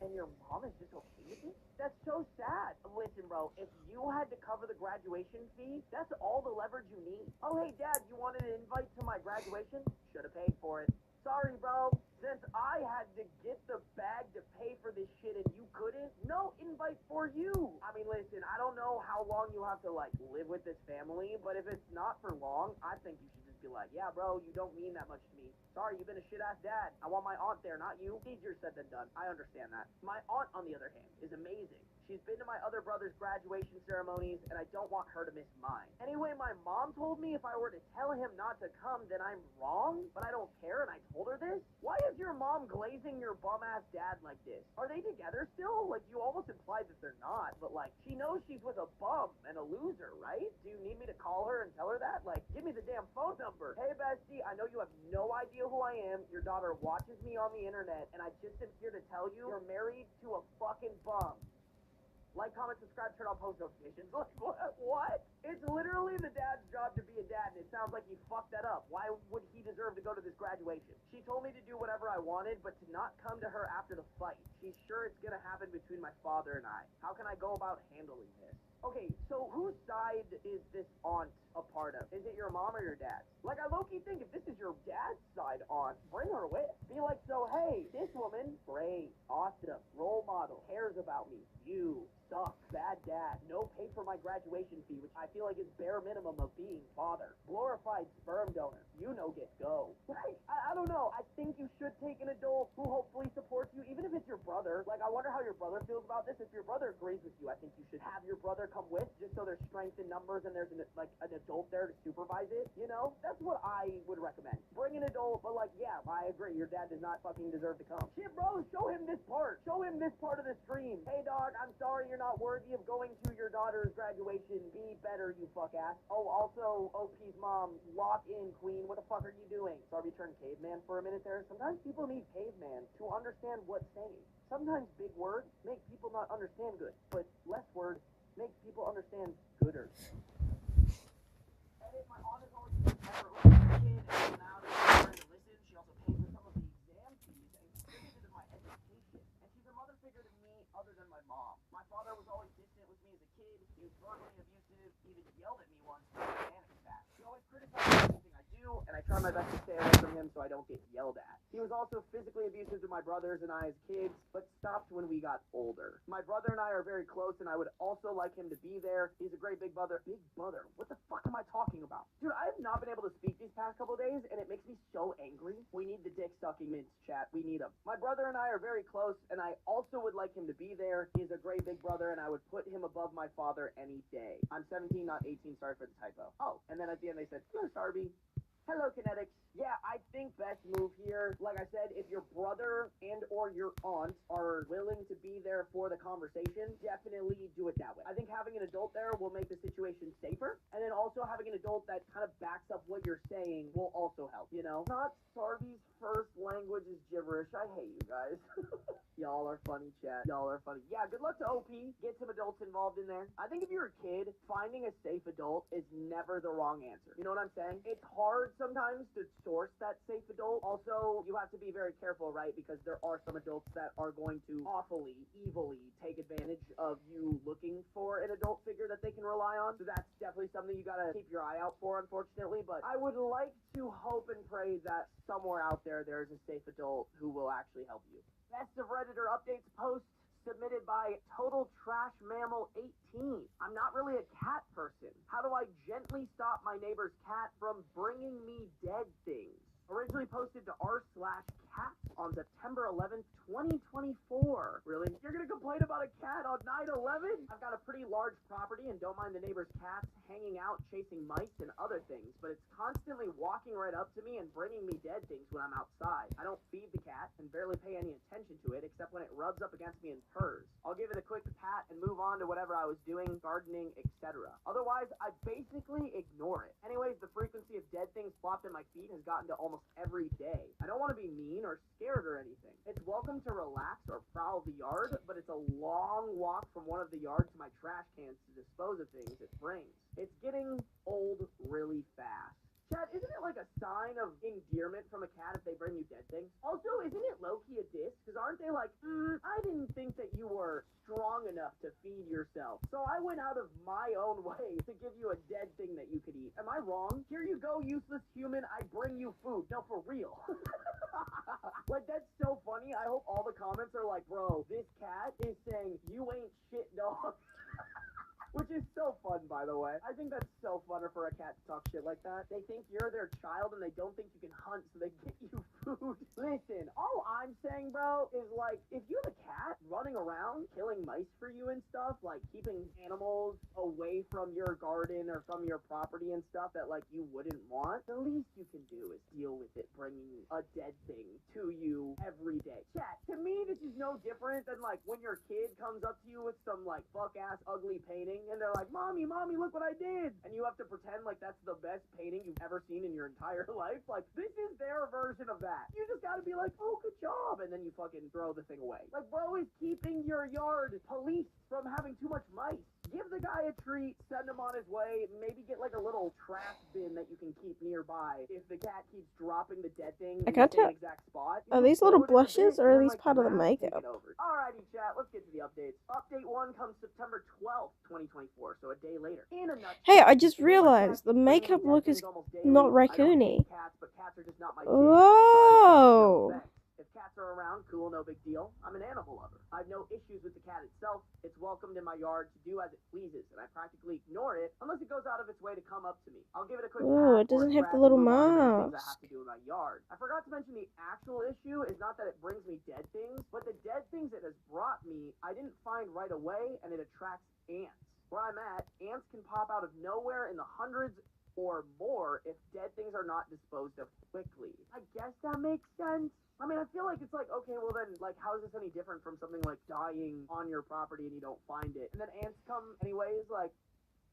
And your mom is just okay with it? That's so sad. Listen, bro, if you had to cover the graduation fee, that's all the leverage you need. Oh, hey, Dad, you wanted an invite to my graduation? Should have paid for it. Sorry, bro. Since I had to get the bag to pay for this shit and you couldn't, no invite for you. I mean, listen, I don't know how long you have to, live with this family, but if it's not for long, I think you should just be like, yeah, bro, you don't mean that much to me. Sorry, you've been a shit-ass dad. I want my aunt there, not you. Easier said than done. I understand that. My aunt, on the other hand, is amazing. She's been to my other brother's graduation ceremonies, and I don't want her to miss mine. Anyway, my mom told me if I were to tell him not to come, then I'm wrong, but I don't care, and I told her this. Why is your mom glazing your bum-ass dad like this? Are they together still? You almost implied that they're not, but, she knows she's with a bum and a loser, right? Do you need me to call her and tell her that? Give me the damn phone number. Hey, bestie, I know you have no idea who I am. Your daughter watches me on the internet, and I just am here to tell you you're married to a fucking bum. Like, comment, subscribe, turn on post notifications. What? It's literally the dad's job to be a dad, and it sounds like he fucked that up. Why would he deserve to go to this graduation? She told me to do whatever I wanted, but to not come to her after the fight. She's sure it's gonna happen between my father and I. How can I go about handling this? Okay, so whose side is this aunt a part of? Is it your mom or your dad's? I low-key think if this is your dad's side aunt, bring her with. Be like, so hey, this woman, great, awesome, role model, cares about me. You suck, bad dad, no pay for my graduation fee, which I feel like is bare minimum of being father. Glorified sperm donor, get go. I don't know, I think you should take an adult who hopefully supports you, even if it's your brother. I wonder how your brother feels about this. If your brother agrees with you, I think you should have your brother come with, just so there's strength in numbers and there's an adult there to supervise it, That's what I would recommend. Bring an adult, but yeah, I agree, your dad does not fucking deserve to come. Shit, bro, show him this part. Show him this part of the stream. Hey, dog, I'm sorry you're not worthy of going to your daughter's graduation. Be better, you fuck ass. Oh, also, OP's mom, lock in, queen. What the fuck are you doing? Sorry, we turned caveman for a minute there. Sometimes people need caveman to understand what's saying. Sometimes big words make people not understand good, but less words makes people understand gooder. Hey, my aunt is always been clever. Kid, and now that she's starting to listen, she also paid for some of the exam fees and contributed to my education. And she's a mother figure to me other than my mom. My father was always distant with me as a kid. He was verbally abusive, even yelled at me once for a panic attack. He always criticized everything I do, and I try my best to stay away from him so I don't get yelled at. He was also physically abusive to my brothers and I as kids, but stopped when we got older. My brother and I are very close, and I would also like him to be there. He's a great big brother. Big brother? What the fuck am I talking about? Dude, I have not been able to speak these past couple days, and it makes me so angry. We need the dick-sucking mints, chat. We need him. My brother and I are very close, and I also would like him to be there. He's a great big brother, and I would put him above my father any day. I'm 17, not 18. Sorry for the typo. Oh, and then at the end they said, hello, Starby. Hello, Kinetics. Yeah, I think best move here, like I said, if your brother and or your aunt are willing to be there for the conversation, definitely do it that way. I think having an adult there will make the situation safer, and then also having an adult that kind of backs up what you're saying will also help, Not Starby's first language is gibberish. I hate you guys. Y'all are funny, chat. Y'all are funny. Yeah, good luck to OP. Get some adults involved in there. I think if you're a kid, finding a safe adult is never the wrong answer. You know what I'm saying? It's hard sometimes to source that safe adult. Also, you have to be very careful, right? Because there are some adults that are going to awfully, evilly take advantage of you looking for an adult figure that they can rely on. So that's definitely something you gotta keep your eye out for, unfortunately. But I would like to hope and pray that somewhere out there is a safe adult who will actually help you. Best of Redditor updates post submitted by Total Trash Mammal 18. I'm not really a cat person. How do I gently stop my neighbor's cat from bringing me dead things? Originally posted to r/cats on September 11th, 2024. Really? You're gonna complain about a cat on 9/11? I've got a pretty large property and don't mind the neighbor's cats hanging out, chasing mice and other things, but it's constantly walking right up to me and bringing me dead things when I'm outside. I don't feed the cat and barely pay any attention to it except when it rubs up against me and purrs. I'll give it a quick pat and move on to whatever I was doing, gardening, etc. Otherwise, I basically ignore it. Anyways, the frequency of dead things plopped at my feet has gotten to almost every day. I don't want to be mean or scared or anything. It's welcome to relax or prowl the yard, but it's a long walk from one of the yards to my trash cans to dispose of things it brings. It's getting old really fast. Chad, isn't it like a sign of endearment from a cat if they bring you dead things? Also, isn't it low-key a diss? Because aren't they like, I didn't think that you were strong enough to feed yourself, so I went out of my own way to give you a dead thing that you could eat. Am I wrong? Here you go, useless human, I bring you food. No, for real. Like, that's so funny. I hope all the comments are like, bro, this cat is saying, you ain't shit, dog. Which is so fun, by the way. I think that's so funner for a cat to talk shit like that. They think you're their child and they don't think you can hunt, so they get you food. Listen, all I'm saying, bro, is like, if you have a cat running around killing mice for you and stuff, like keeping animals away from your garden or from your property and stuff that like you wouldn't want, the least you can do is deal with it bringing a dead thing to you every day. Chat, to me, this is no different than like when your kid comes up to you with some like fuck-ass ugly painting and they're like, mommy, look what I did. And you have to pretend like that's the best painting you've ever seen in your entire life. Like, this is their version of that. You just gotta be like, oh, good job. And then you fucking throw the thing away. Like, bro is keeping your yard policed from having too much mice. Give the guy a treat, send him on his way, maybe get like a little trash bin that you can keep nearby. If the cat keeps dropping the dead thing in the same exact spot. Are these little blushes or are these part of the makeup? Alrighty, chat, let's get to the updates. Update 1 comes September 12th, 2024, so a day later. Hey, I just realized the makeup look is not raccoony. Oh! If cats are around, cool, no big deal. I'm an animal lover. I have no issues with the cat itself. It's welcomed in my yard to do as it pleases, and I practically ignore it unless it goes out of its way to come up to me. I'll give it a quick Ooh, it doesn't have the little mask. I have to do in my yard. I forgot to mention the actual issue is not that it brings me dead things, but the dead things it has brought me, I didn't find right away, and it attracts ants. Where I'm at, ants can pop out of nowhere in the hundreds or more if dead things are not disposed of quickly. I guess that makes sense. I mean, I feel like it's like, okay, well then, like, how is this any different from something like dying on your property and you don't find it? And then ants come anyways, like,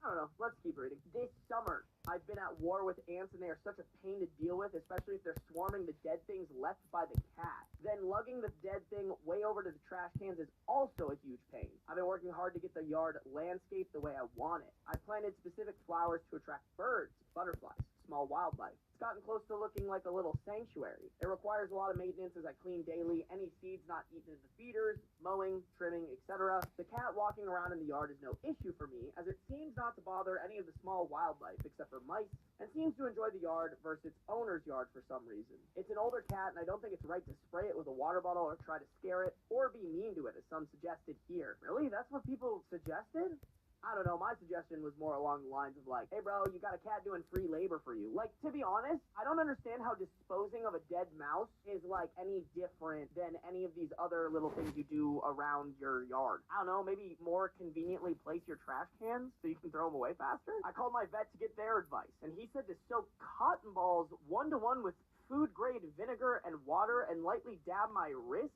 I don't know, let's keep reading. This summer, I've been at war with ants and they are such a pain to deal with, especially if they're swarming the dead things left by the cat. Then lugging the dead thing way over to the trash cans is also a huge pain. I've been working hard to get the yard landscaped the way I want it. I planted specific flowers to attract birds, butterflies, small wildlife. It's gotten close to looking like a little sanctuary. It requires a lot of maintenance as I clean daily, any seeds not eaten in the feeders, mowing, trimming, etc. The cat walking around in the yard is no issue for me, as it seems not to bother any of the small wildlife except for mice, and seems to enjoy the yard versus its owner's yard for some reason. It's an older cat, and I don't think it's right to spray it with a water bottle or try to scare it, or be mean to it, as some suggested here. Really? That's what people suggested? I don't know, my suggestion was more along the lines of like, hey bro, you got a cat doing free labor for you. Like, to be honest, I don't understand how disposing of a dead mouse is like any different than any of these other little things you do around your yard. I don't know, maybe more conveniently place your trash cans so you can throw them away faster? I called my vet to get their advice, and he said to soak cotton balls 1-to-1 with food-grade vinegar and water and lightly dab my wrists,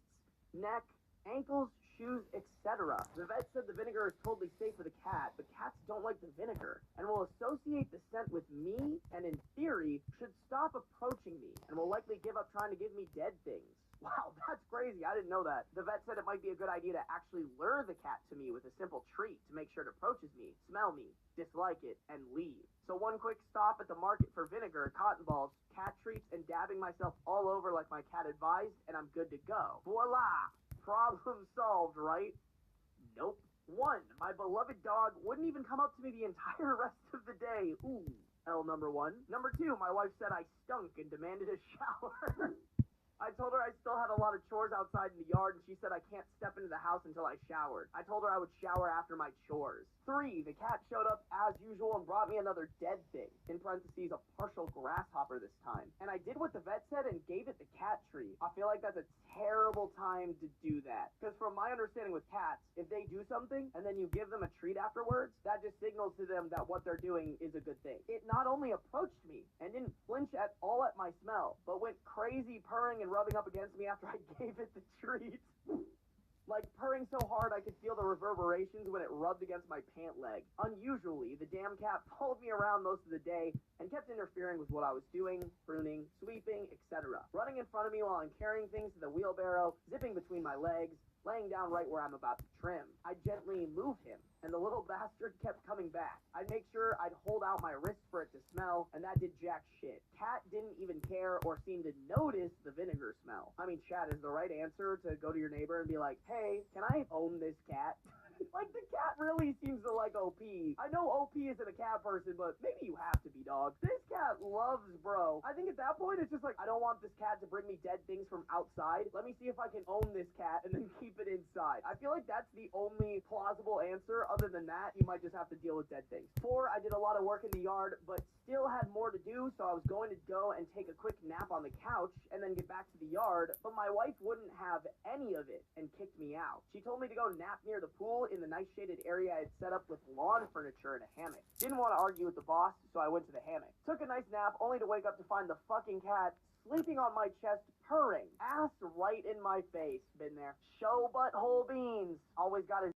neck, ankles, shoes, etc. The vet said the vinegar is totally safe for the cat, but cats don't like the vinegar and will associate the scent with me and in theory should stop approaching me and will likely give up trying to give me dead things. Wow, that's crazy. I didn't know that. The vet said it might be a good idea to actually lure the cat to me with a simple treat to make sure it approaches me, smell me, dislike it, and leave. So one quick stop at the market for vinegar, cotton balls, cat treats, and dabbing myself all over like my cat advised, and I'm good to go. Voila! Problem solved, right? Nope. 1, my beloved dog wouldn't even come up to me the entire rest of the day. Ooh, L number 1. Number 2, my wife said I stunk and demanded a shower. I told her I still had a lot of chores outside in the yard, and she said I can't step into the house until I showered. I told her I would shower after my chores. 3, the cat showed up as usual and brought me another dead thing, in parentheses, a partial grasshopper this time. And I did what the vet said and gave it the cat tree. I feel like that's a terrible time to do that. Because from my understanding with cats, if they do something and then you give them a treat afterwards, that just signals to them that what they're doing is a good thing. It not only approached me and didn't flinch at all at my smell, but went crazy purring and rubbing up against me after I gave it the treat. Like purring so hard I could feel the reverberations when it rubbed against my pant leg. Unusually, the damn cat followed me around most of the day and kept interfering with what I was doing, pruning, sweeping, etc. Running in front of me while I'm carrying things to the wheelbarrow, zipping between my legs, laying down right where I'm about to trim. I'd gently move him, and the little bastard kept coming back. I'd make sure I'd hold out my wrist for it to smell, and that did jack shit. Cat didn't even care or seem to notice the vinegar smell. I mean, Chad, is the right answer to go to your neighbor and be like, hey, can I own this cat? Like, the cat really seems to like OP. I know OP isn't a cat person, but maybe you have to be, dog. This cat loves bro. I think at that point, it's just like, I don't want this cat to bring me dead things from outside. Let me see if I can own this cat and then keep it inside. I feel like that's the only plausible answer. Other than that, you might just have to deal with dead things. 4, I did a lot of work in the yard, but still had more to do, so I was going to go and take a quick nap on the couch and then get back to the yard, but my wife wouldn't have any of it and kicked me out. She told me to go nap near the pool in the nice shaded area I had set up with lawn furniture and a hammock. Didn't want to argue with the boss, so I went to the hammock. Took a nice nap, only to wake up to find the fucking cat sleeping on my chest, purring. Ass right in my face. Been there. Show butthole beans. Always got his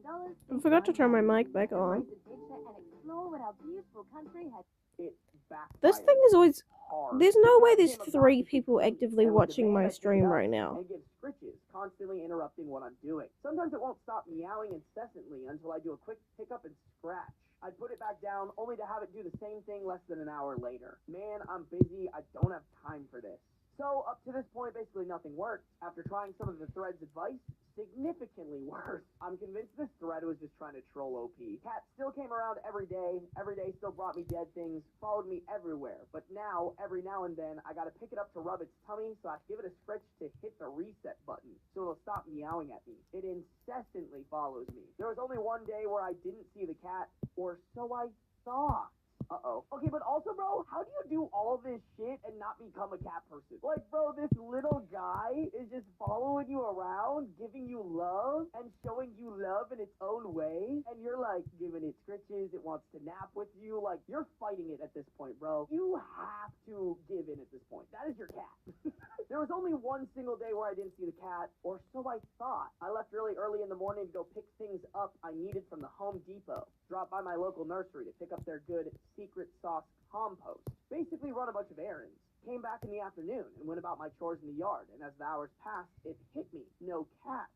I forgot to turn my mic back on. It This backfired thing is always... hard. There's no way there's Became 3 obnoxious people to me, actively and would watching demand my I pick it stream up right now. And give scritches, constantly interrupting what I'm doing. Sometimes it won't stop meowing incessantly until I do a quick pickup and scratch. I'd put it back down only to have it do the same thing less than an hour later. Man, I'm busy. I don't have time for this. So up to this point, basically nothing worked. After trying some of the thread's advice, significantly worse. I'm convinced this thread was just trying to troll OP. Cat still came around every day still brought me dead things, followed me everywhere. But now, every now and then, I gotta pick it up to rub its tummy, so I give it a scratch to hit the reset button, so it'll stop meowing at me. It incessantly follows me. There was only one day where I didn't see the cat, or so I thought. Uh-oh. Okay, but also, bro, how do you do all this shit and not become a cat person? Like, bro, this little guy is just following you around, giving you love, and showing you love in its own way, and you're, like, giving it scritches, it wants to nap with you, like, you're fighting it at this point, bro. You have to give in at this point. That is your cat. There was only one single day where I didn't see the cat, or so I thought. I left really early in the morning to go pick things up I needed from the Home Depot. Dropped by my local nursery to pick up their good secret sauce compost. Basically run a bunch of errands. Came back in the afternoon and went about my chores in the yard, and as the hours passed, it hit me. No cat.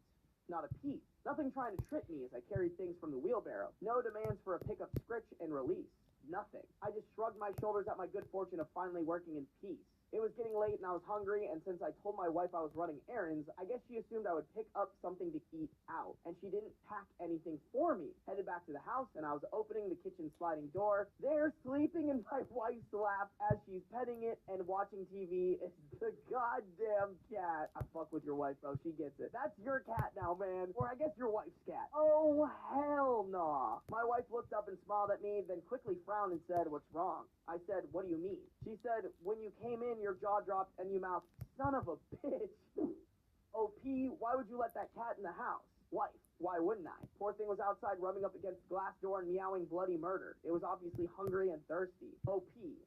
Not a peep. Nothing trying to trick me as I carried things from the wheelbarrow. No demands for a pickup, scritch, and release. Nothing. I just shrugged my shoulders at my good fortune of finally working in peace. It was getting late and I was hungry, and since I told my wife I was running errands, I guess she assumed I would pick up something to eat out, and she didn't pack anything for me. Headed back to the house, and I was opening the kitchen sliding door. There, sleeping in my wife's lap as she's petting it and watching TV, is the goddamn cat. I fuck with your wife, bro. She gets it. That's your cat now, man. Or I guess your wife's cat. Oh, hell nah. My wife looked up and smiled at me, then quickly frowned and said, "What's wrong?" I said, "What do you mean?" She said, "When you came in, your jaw dropped and you mouthed, 'Son of a bitch.'" OP, why would you let that cat in the house? Wife, why wouldn't I? Poor thing was outside rubbing up against the glass door and meowing bloody murder. It was obviously hungry and thirsty. OP,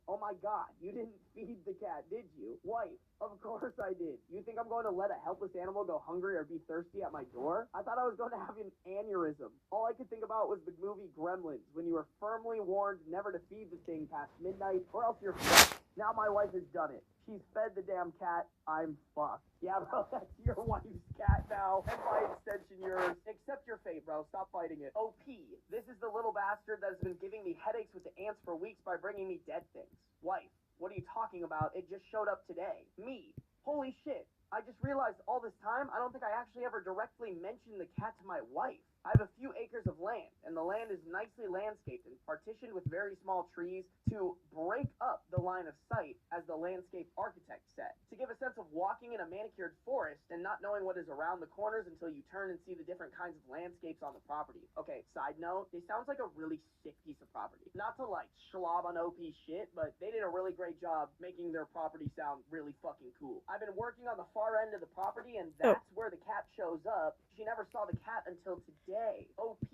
oh my god, you didn't feed the cat, did you? Wife, of course I did. You think I'm going to let a helpless animal go hungry or be thirsty at my door? I thought I was going to have an aneurysm. All I could think about was the movie Gremlins, when you were firmly warned never to feed the thing past midnight, or else you're fucked. Now my wife has done it. She's fed the damn cat. I'm fucked. Yeah, bro, that's your wife's cat now, and by extension yours. Accept your fate, bro. Stop fighting it. OP, this is the little bastard that has been giving me headaches with the ants for weeks by bringing me dead things. Wife, what are you talking about? It just showed up today. Me. Holy shit. I just realized all this time, I don't think I actually ever directly mentioned the cat to my wife. I have a few acres of land, and the land is nicely landscaped and partitioned with very small trees to break up the line of sight, as the landscape architect said. To give a sense of walking in a manicured forest and not knowing what is around the corners until you turn and see the different kinds of landscapes on the property. Okay, side note, this sounds like a really sick piece of property. Not to like schlob on OP shit, but they did a really great job making their property sound really fucking cool. I've been working on the far end of the property, and that's where the cat shows up. She never saw the cat until today. OP,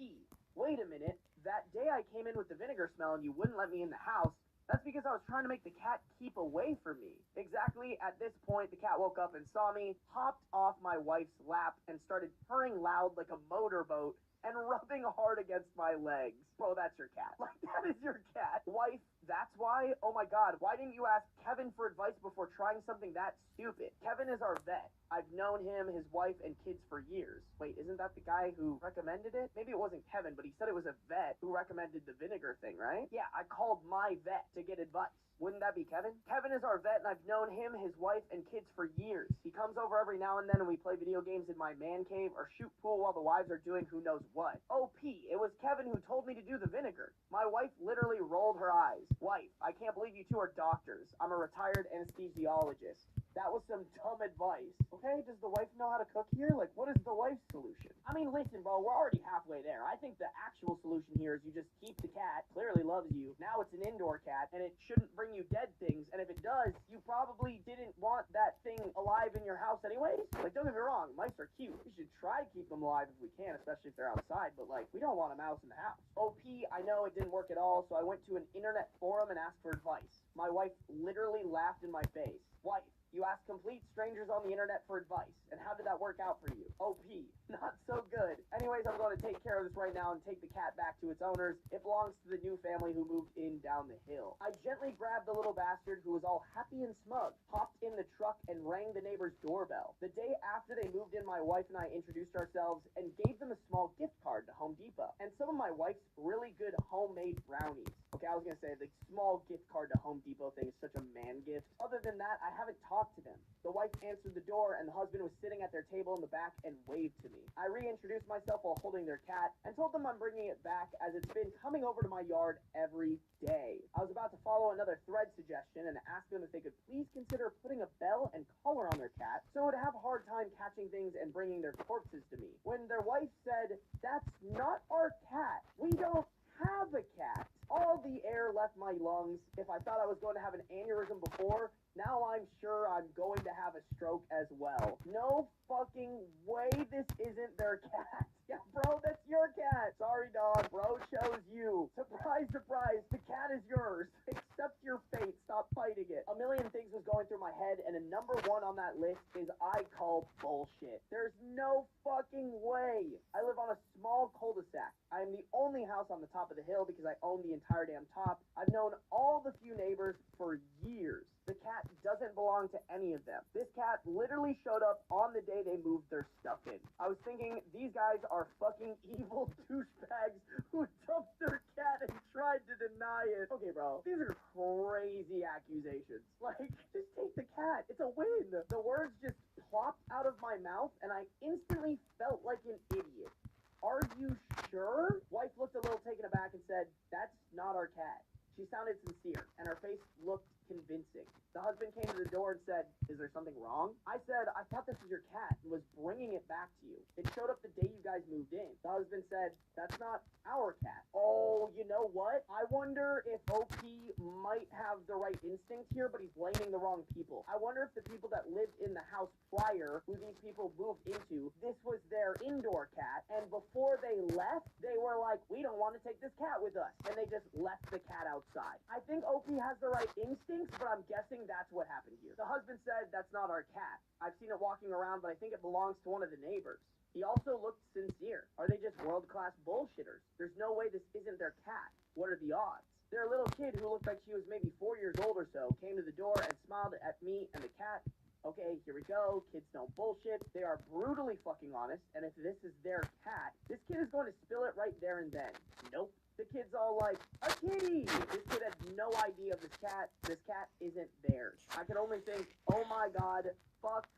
wait a minute. That day I came in with the vinegar smell and you wouldn't let me in the house. That's because I was trying to make the cat keep away from me. Exactly at this point, the cat woke up and saw me, hopped off my wife's lap, and started purring loud like a motorboat and rubbing hard against my legs. Bro, that's your cat. Like, that is your cat. Wife, that's why? Oh my god, why didn't you ask Kevin for advice before trying something that stupid? Kevin is our vet. I've known him, his wife, and kids for years. Wait, isn't that the guy who recommended it? Maybe it wasn't Kevin, but he said it was a vet who recommended the vinegar thing, right? Yeah, I called my vet to get advice. Wouldn't that be Kevin? Kevin is our vet, and I've known him, his wife, and kids for years. He comes over every now and then, and we play video games in my man cave or shoot pool while the wives are doing who knows what. OP, it was Kevin who told me to do the vinegar. My wife literally rolled her eyes. Wife, I can't believe you two are doctors. I'm a retired anesthesiologist. That was some dumb advice. Okay, does the wife know how to cook here? Like, what is the wife's solution? I mean, listen, bro, we're already halfway there. I think the actual solution here is you just keep the cat, clearly loves you. Now it's an indoor cat, and it shouldn't bring you dead things. And if it does, you probably didn't want that thing alive in your house anyways. Like, don't get me wrong, mice are cute. We should try to keep them alive if we can, especially if they're outside, but like, we don't want a mouse in the house. OP, I know it didn't work at all, so I went to an internet forum and asked for advice. My wife literally laughed in my face. Wife, You asked complete strangers on the internet for advice. And how did that work out for you? OP. Not so good. Anyways, I'm going to take care of this right now and take the cat back to its owners. It belongs to the new family who moved in down the hill. I gently grabbed the little bastard who was all happy and smug, hopped in the truck, and rang the neighbor's doorbell. The day after they moved in, my wife and I introduced ourselves and gave them a small gift card to Home Depot and some of my wife's really good homemade brownies. Okay, I was gonna say the small gift card to Home Depot thing is such a man gift. Other than that, I haven't talked to them. The wife answered the door and the husband was sitting at their table in the back and waved to me. I reintroduced myself while holding their cat and told them I'm bringing it back as it's been coming over to my yard every day. I was about to follow another thread suggestion and ask them if they could please consider putting a bell and collar on their cat so it would have a hard time catching things and bringing their corpses to me. When their wife said, "That's not our cat. We don't have a cat." All the air left my lungs. If I thought I was going to have an aneurysm before, now I'm sure I'm going to have a stroke as well. No fucking way this isn't their cat. Yeah, bro, that's your cat. Sorry, dog. Bro chose you. Surprise, surprise. The cat is yours. Accept your fate. Stop fighting it. A million things was going through my head, and a number one on that list is I call bullshit. There's no fucking way. I live on a small cul-de-sac. I am the only house on the top of the hill because I own the entire damn top. I've known all the few neighbors for years. The cat doesn't belong to any of them. This cat literally showed up on the day they moved their stuff in. I was thinking, these guys are fucking evil douchebags who dumped their cat and tried to deny it. Okay, bro, these are crazy accusations. Like, just take the cat. It's a win. The words just plopped out of my mouth, and I instantly felt like an idiot. Are you sure? Wife looked a little taken aback and said, "That's not our cat." She sounded sincere, and her face looked convincing. The husband came to the door and said, "Is there something wrong?" I said, "I thought this was your cat and was bringing it back to you. It showed up the day you guys moved in." The husband said, "That's not our cat." Oh, you know what? I wonder if OP might have the right instinct here, but he's blaming the wrong people. I wonder if the people that lived in the house prior, who these people moved into, this was their indoor cat, and before they left, they were like, "We don't want to take this cat with us," and they just left the cat outside. I think OP has the right instincts, but I'm guessing that's what happened here. The husband said, "That's not our cat. I've seen it walking around, but I think it belongs to one of the neighbors." He also looked sincere. Are they just world-class bullshitters? There's no way this isn't their cat. What are the odds? Their little kid, who looked like she was maybe 4 years old or so, came to the door and smiled at me and the cat. Okay, here we go. Kids don't bullshit. They are brutally fucking honest, and if this is their cat, this kid is going to spill it right there and then. Nope. The kid's all like, "A kitty!" This kid had no idea of this cat. This cat isn't theirs. I can only think, oh my god, fuck,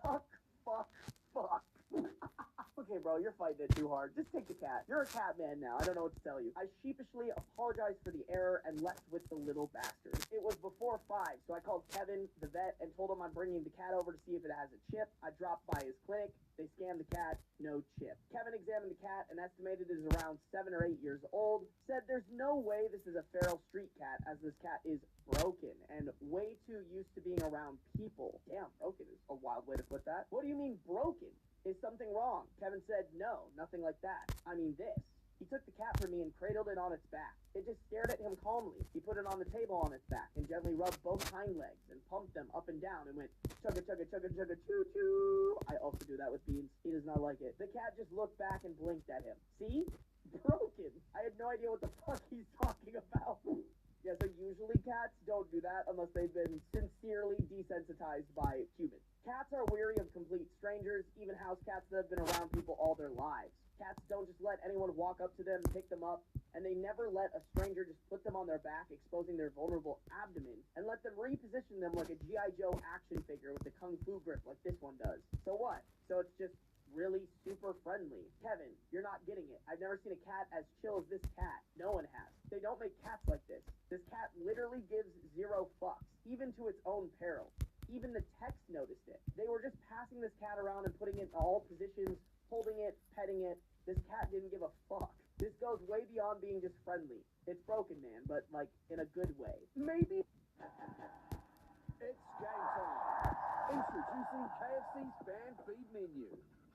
fuck, fuck, fuck. Okay, bro, you're fighting it too hard. Just take the cat. You're a cat man now. I don't know what to tell you. I sheepishly apologized for the error and left with the little bastard. It was before 5, so I called Kevin, the vet, and told him I'm bringing the cat over to see if it has a chip. I dropped by his clinic. They scanned the cat. No chip. Kevin examined the cat and estimated it is around 7 or 8 years old. Said there's no way this is a feral street cat, as this cat is broken and way too used to being around people. Damn, broken is a wild way to put that. What do you mean broken? Is something wrong? Kevin said, "No, nothing like that. I mean this." He took the cat from me and cradled it on its back. It just stared at him calmly. He put it on the table on its back and gently rubbed both hind legs and pumped them up and down and went chugga chugga chugga chugga choo choo. I also do that with Beans. He does not like it. The cat just looked back and blinked at him. See? Broken. I had no idea what the fuck he's talking about. Yeah, so usually cats don't do that unless they've been sincerely desensitized by humans. Cats are weary of complete strangers, even house cats that have been around people all their lives. Cats don't just let anyone walk up to them, pick them up, and they never let a stranger just put them on their back, exposing their vulnerable abdomen, and let them reposition them like a G.I. Joe action figure with the kung fu grip like this one does. So what? So it's just really super friendly. Kevin, you're not getting it. I've never seen a cat as chill as this cat. No one has. They don't make cats like this. This cat literally gives 0 fucks, even to its own peril. Even the techs noticed it. They were just passing this cat around and putting it in all positions, holding it, petting it. This cat didn't give a fuck. This goes way beyond being just friendly. It's broken, man, but like in a good way. Maybe. It's game time. Introducing KFC's fan feed menu.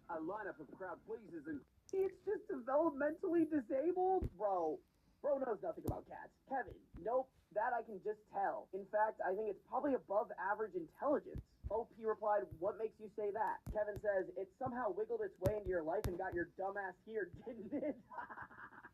A lineup of crowd pleasers and It's just developmentally disabled? Bro knows nothing about cats. Kevin, nope, that I can just tell. In fact, I think it's probably above average intelligence. dumbass here, didn't it?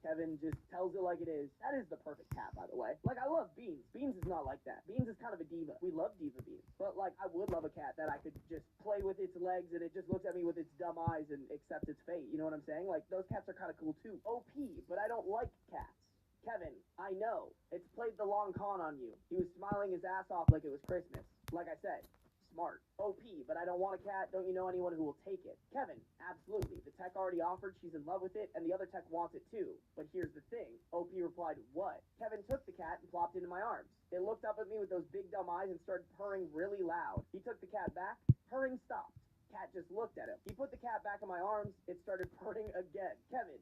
Kevin just tells it like it is. That is the perfect cat, by the way. Like, I love Beans. Beans is not like that. Beans is kind of a diva. We love Diva Beans. But, like, I would love a cat that I could just play with its legs and it just looks at me with its dumb eyes and accepts its fate. You know what I'm saying? Like, those cats are kind of cool, too. OP, but I don't like cats. Kevin, I know. It's played the long con on you. He was smiling his ass off like it was Christmas. Like I said, smart. OP, but I don't want a cat. Don't you know anyone who will take it? Kevin, absolutely. The tech already offered. She's in love with it, and the other tech wants it too. But here's the thing. OP replied, what? Kevin took the cat and plopped into my arms. It looked up at me with those big dumb eyes and started purring really loud. He took the cat back. Purring stopped. Cat just looked at him. He put the cat back in my arms. It started purring again. Kevin,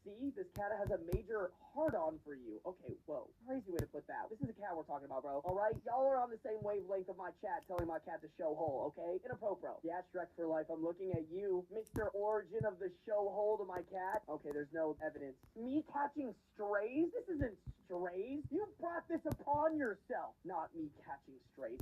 see, this cat has a major hard-on for you. Okay, whoa. Crazy way to put that. This is a cat we're talking about, bro. Alright? Y'all are on the same wavelength of my chat telling my cat to show hole, okay? Inappropriate. Yeah, Shrek for life. I'm looking at you, Mr. Origin of the show hole to my cat. Okay, there's no evidence. Me catching strays? This isn't strays. You brought this upon yourself. Not me catching strays.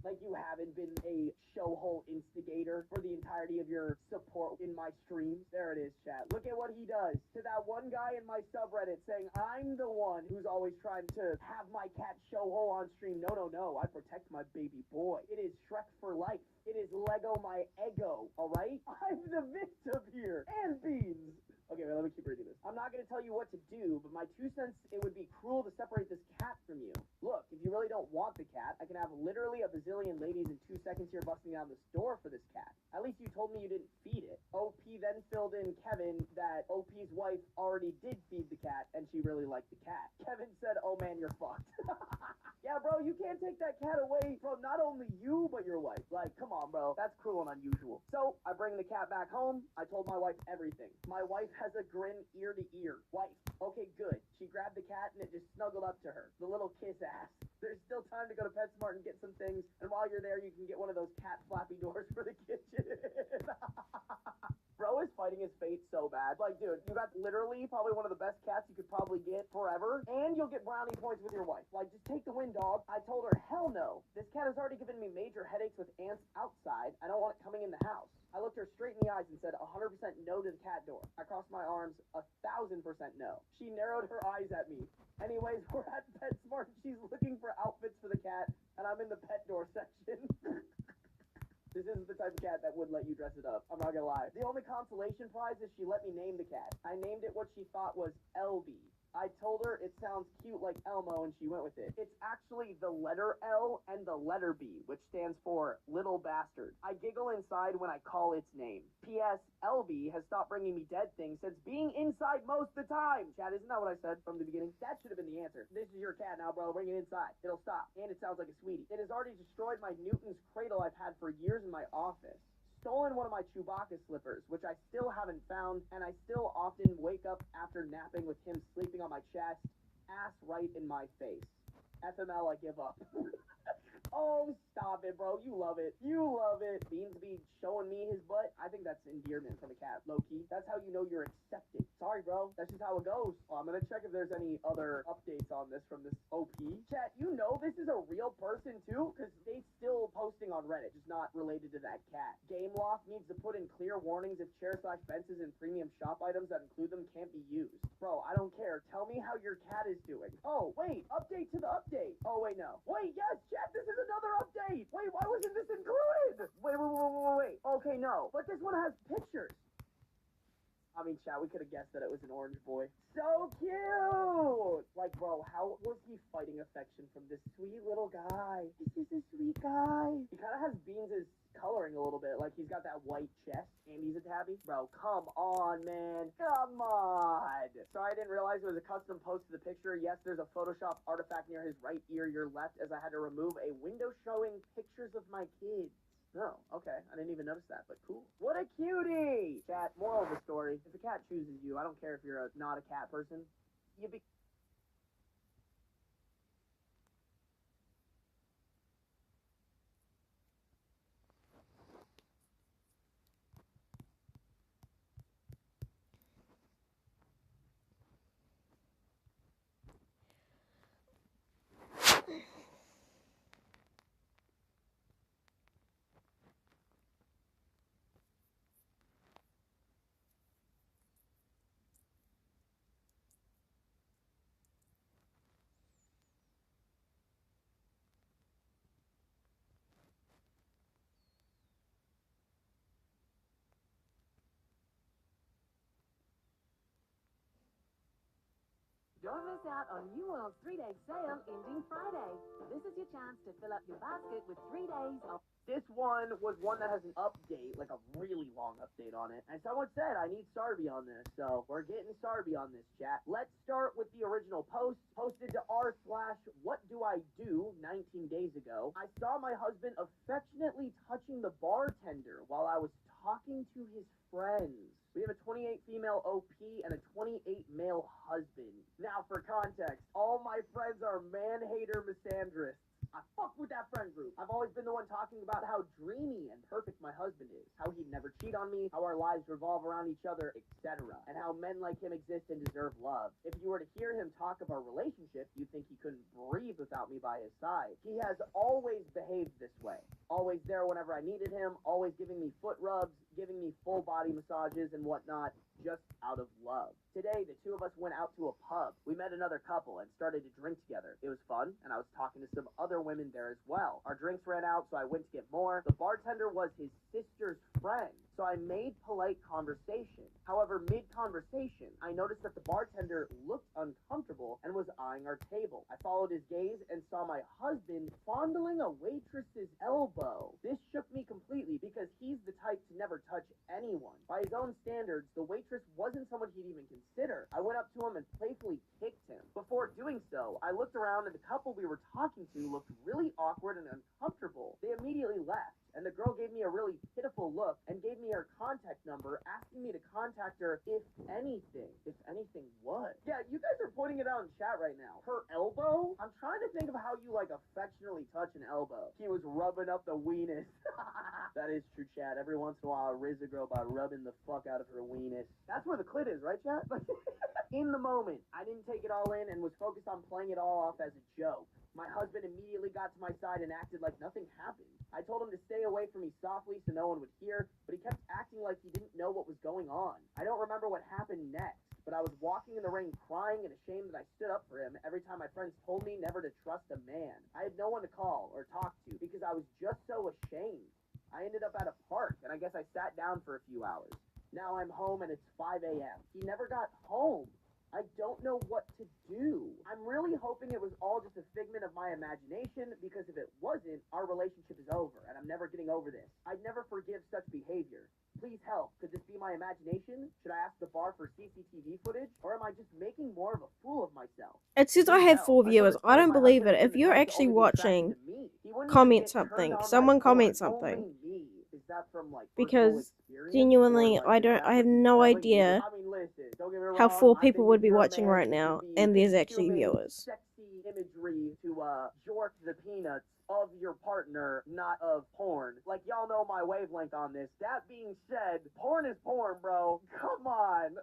Like you haven't been a show hole instigator for the entirety of your support in my streams. There it is, chat. Look at what he does to that one guy in my subreddit saying I'm the one who's always trying to have my cat show hole on stream. No, no, no. I protect my baby boy. It is Shrek for life. It is Lego my ego, alright? I'm the victim here. And Beans. Okay, wait, let me keep reading this. I'm not going to tell you what to do, but my 2 cents, it would be cruel to separate this cat from you. Look, if you really don't want the cat, I can have literally a bazillion ladies in 2 seconds here busting down the store for this cat. At least you told me you didn't feed it. OP then filled in Kevin that OP's wife already did feed the cat, and she really liked the cat. Kevin said, oh man, you're fucked. Yeah, bro, you can't take that cat away from not only you, but your wife. Like, come on, bro. That's cruel and unusual. So, I bring the cat back home. I told my wife everything. My wife has a grin ear to ear. Wife, okay, good. She grabbed the cat and it just snuggled up to her. The little kiss ass. There's still time to go to PetSmart and get some things. And while you're there, you can get one of those cat flappy doors for the kitchen. Bro is fighting his fate so bad. Like, dude, you got literally probably one of the best cats you could probably get forever, and you'll get brownie points with your wife. Like, just take the win, dog. I told her, hell no. This cat has already given me major headaches with ants outside. I don't want it coming in the house. I looked her straight in the eyes and said 100% no to the cat door. I crossed my arms 1,000% no. She narrowed her eyes at me. Anyways, we're at PetSmart. She's looking for outfits for the cat, and I'm in the pet door section. This isn't the type of cat that would let you dress it up. I'm not gonna lie. The only consolation prize is she let me name the cat. I named it what she thought was Elby. I told her it sounds cute like Elmo, and she went with it. It's actually the letter L and the letter B, which stands for Little Bastard. I giggle inside when I call its name. P.S. LB has stopped bringing me dead things since being inside most of the time. Chad, isn't that what I said from the beginning? That should have been the answer. This is your cat now, bro. Bring it inside. It'll stop. And it sounds like a sweetie. It has already destroyed my Newton's cradle I've had for years in my office. Stolen one of my Chewbacca slippers, which I still haven't found, and I still often wake up after napping with him sleeping on my chest, ass right in my face. FML, I give up. Oh, stop it, bro. You love it. You love it. Beans be showing me his butt. I think that's endearment from a cat, low-key. That's how you know you're accepted. Sorry, bro. That's just how it goes. I'm gonna check if there's any other updates on this from this OP. Chat, you know this is a real person, too? Because they still posting on Reddit, just not related to that cat. Gameloft needs to put in clear warnings if chair/benches and premium shop items that include them can't be used. Bro, I don't care. Tell me how your cat is doing. Oh, wait. Update to the update. Oh, wait, no. Wait, yes, chat, this is another update. Wait, why wasn't this included? Wait. Okay, no. But this one has pictures. I mean, chat, we could have guessed that it was an orange boy. So cute! Like, bro, how was he fighting affection from this sweet little guy? This is a sweet guy. He kind of has Beans' coloring a little bit. Like, he's got that white chest, and he's a tabby. Bro, come on, man. Come on! Sorry, I didn't realize it was a custom post to the picture. Yes, there's a Photoshop artifact near his right ear, your left, as I had to remove a window showing pictures of my kids. Oh, okay. I didn't even notice that, but cool. What a cutie! Chat, moral of the story. If a cat chooses you, I don't care if you're not a cat person, you be... Don't miss out on New World's 3-day sale ending Friday. This is your chance to fill up your basket with 3 days of... This one was one that has an update, like a really long update on it. And someone said, I need Sarby on this, so we're getting Sarby on this, chat. Let's start with the original post, posted to r/whatdoIdo 19 days ago. I saw my husband affectionately touching the bartender while I was talking to his friends. We have a 28 female OP and a 28 male husband. Now, for context, all my friends are man-hater misandrists. I fuck with that friend group. I've always been the one talking about how dreamy and perfect my husband is, how he'd never cheat on me, how our lives revolve around each other, etc., and how men like him exist and deserve love. If you were to hear him talk of our relationship, you'd think he couldn't breathe without me by his side. He has always behaved this way. Always there whenever I needed him, always giving me foot rubs, giving me full body massages and whatnot, just out of love. Today, the two of us went out to a pub. We met another couple and started to drink together. It was fun, and I was talking to some other women there as well. Our drinks ran out, so I went to get more. The bartender was his sister's friend, so I made polite conversation. However, mid-conversation, I noticed that the bartender looked uncomfortable and was eyeing our table. I followed his gaze and saw my husband fondling a waitress's elbow. This shook me completely because he's the type to never touch anyone. By his own standards, the waitress wasn't someone he'd even consider. I went up to him and playfully kicked him. Before doing so, I looked around and the couple we were talking to looked really awkward and uncomfortable. They immediately left, and the girl gave me a really pitiful look and gave me her contact number, asking me to contact her if anything. If anything what? Yeah, you guys are pointing it out in chat right now. Her elbow? I'm trying to think of how you, like, affectionately touch an elbow. He was rubbing up the weenus. That is true, chat. Every once in a while, I riz a girl by rubbing the fuck out of her weenus. That's where the clit is, right, chat? In the moment, I didn't take it all in and was focused on playing it all off as a joke. My husband immediately got to my side and acted like nothing happened. I told him to stay away from me softly so no one would hear, but he kept acting like he didn't know what was going on. I don't remember what happened next, but I was walking in the rain crying and ashamed that I stood up for him every time my friends told me never to trust a man. I had no one to call or talk to because I was just so ashamed. I ended up at a park, and I guess I sat down for a few hours. Now I'm home and it's 5 a.m. He never got home. I don't know what to do. I'm really hoping it was all just a figment of my imagination, because if it wasn't, our relationship is over, and I'm never getting over this. I'd never forgive such behavior. Please help. Could this be my imagination? Should I ask the bar for CCTV footage? Or am I just making more of a fool of myself? It says I have 4 viewers. I don't believe it. If you're actually watching, comment something. Someone comment something. Because genuinely, I have no idea how 4 people would be watching right now, and there's actually viewers. Sexy imagery to jork the peanuts of your partner, not of porn. Like, y'all know my wavelength on this. That being said, porn is porn, bro. Come on.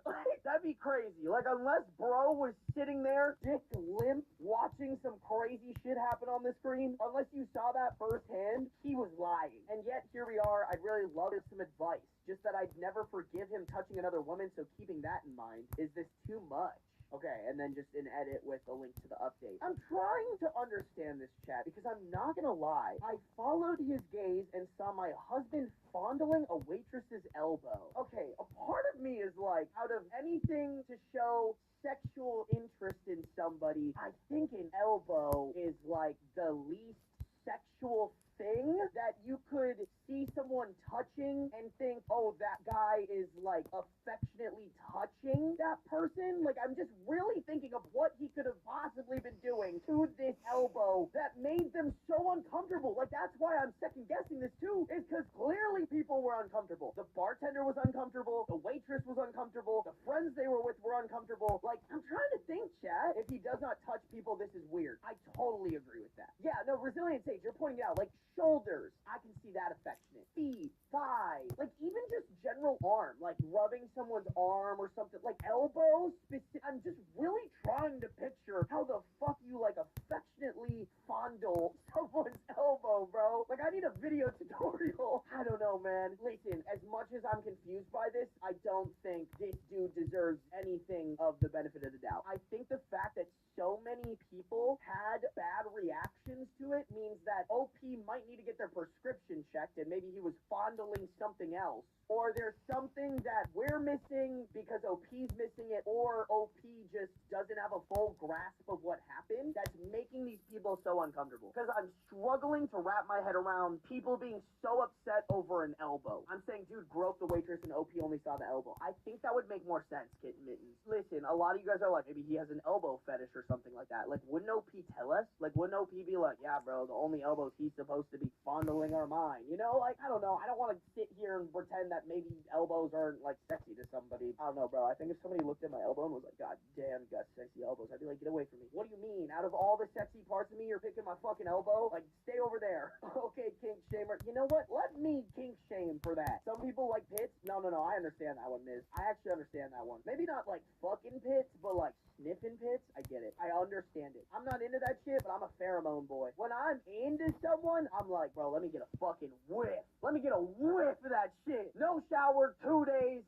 That'd be crazy. Like, unless bro was sitting there, dick limp, watching some crazy shit happen on the screen, unless you saw that firsthand, he was lying. And yet, here we are. I'd really love some advice. Just that I'd never forgive him touching another woman, so keeping that in mind. Is this too much? Okay, and then just an edit with a link to the update. I'm trying to understand this, chat, because I'm not gonna lie. I followed his gaze and saw my husband fondling a waitress's elbow. Okay, a part of me is like, out of anything to show sexual interest in somebody, I think an elbow is like the least sexual thing that you could see someone touching and think, oh, that guy is like affectionately touching that person. Like, I'm just really thinking of what he could have possibly been doing to this elbow that made them so uncomfortable. Like, that's why I'm second guessing this too, is because clearly people were uncomfortable. The bartender was uncomfortable, the waitress was uncomfortable, the friends they were with were uncomfortable. Like, I'm trying to think, chat, if he does not touch people, this is weird. I totally agree with that. Yeah, no, Resilient Sage, you're pointing out, like, shoulders, I can see that affectionate. Feet, thigh, like even just general arm, like rubbing someone's arm or something, like elbows. I'm just really trying to picture how the fuck you like affectionately fondle someone's elbow, bro. Like, I need a video tutorial. I don't know, man. Listen, as much as I'm confused by this, I don't think this dude deserves anything of the benefit of the doubt. I think the fact that so many people had bad reactions to it means that OP might need to get their prescription checked, and maybe he was fondling something else, or there's something that we're missing because OP's missing it, or OP just doesn't have a full grasp of what happened that's making these people so uncomfortable. Because I'm struggling to wrap my head around people being so upset over an elbow. I'm saying, dude groped the waitress and OP only saw the elbow. I think that would make more sense, Kitten Mittens. Listen, a lot of you guys are like, maybe he has an elbow fetish or something like that. Like, wouldn't OP tell us? Like, wouldn't OP be like, yeah, bro, the only elbows he's supposed to be fondling are mine? You know, like, I don't know. I don't want to sit here and pretend that maybe elbows aren't, like, sexy to somebody. I don't know, bro. I think if somebody looked at my elbow and was like, God damn, you got sexy elbows, I'd be like, get away from me. What do you mean? Out of all the sexy parts of me, you're picking my fucking elbow? Like, stay over there. Okay, kink shamer. You know what? Let me kink shame for that. Some people like pits. No, I understand that one, Miz. I actually understand that one. Maybe not like fucking pits, but like sniffing pits. I get it. I understand it. I'm not into that shit, but I'm a pheromone boy. When I'm into someone, I'm like, bro, let me get a fucking whiff. Let me get a whiff of that shit. No shower, 2 days.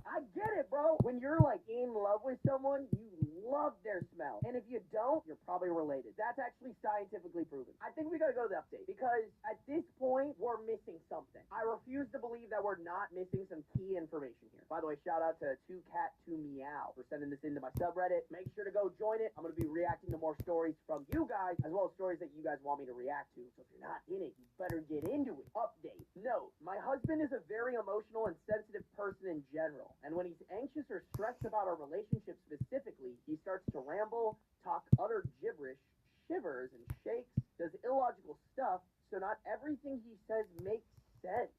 I get it, bro. When you're like in love with someone, you love their smell. And if you don't, you're probably related. That's actually scientifically proven. I think we gotta go to the update because at this point, we're missing something. I refuse to believe that we're not missing some key information here. By the way, shout out to 2Cat2Meow for sending this into my subreddit. Make sure to go join it. I'm gonna be reacting to more stories from you guys, as well as stories that you guys want me to react to. So if you're not in it, you better get into it. Update. Note, my husband is a very emotional and sensitive person in general. And when he's anxious or stressed about our relationship specifically, he starts to ramble, talk utter gibberish, shivers and shakes, does illogical stuff, so not everything he says makes sense.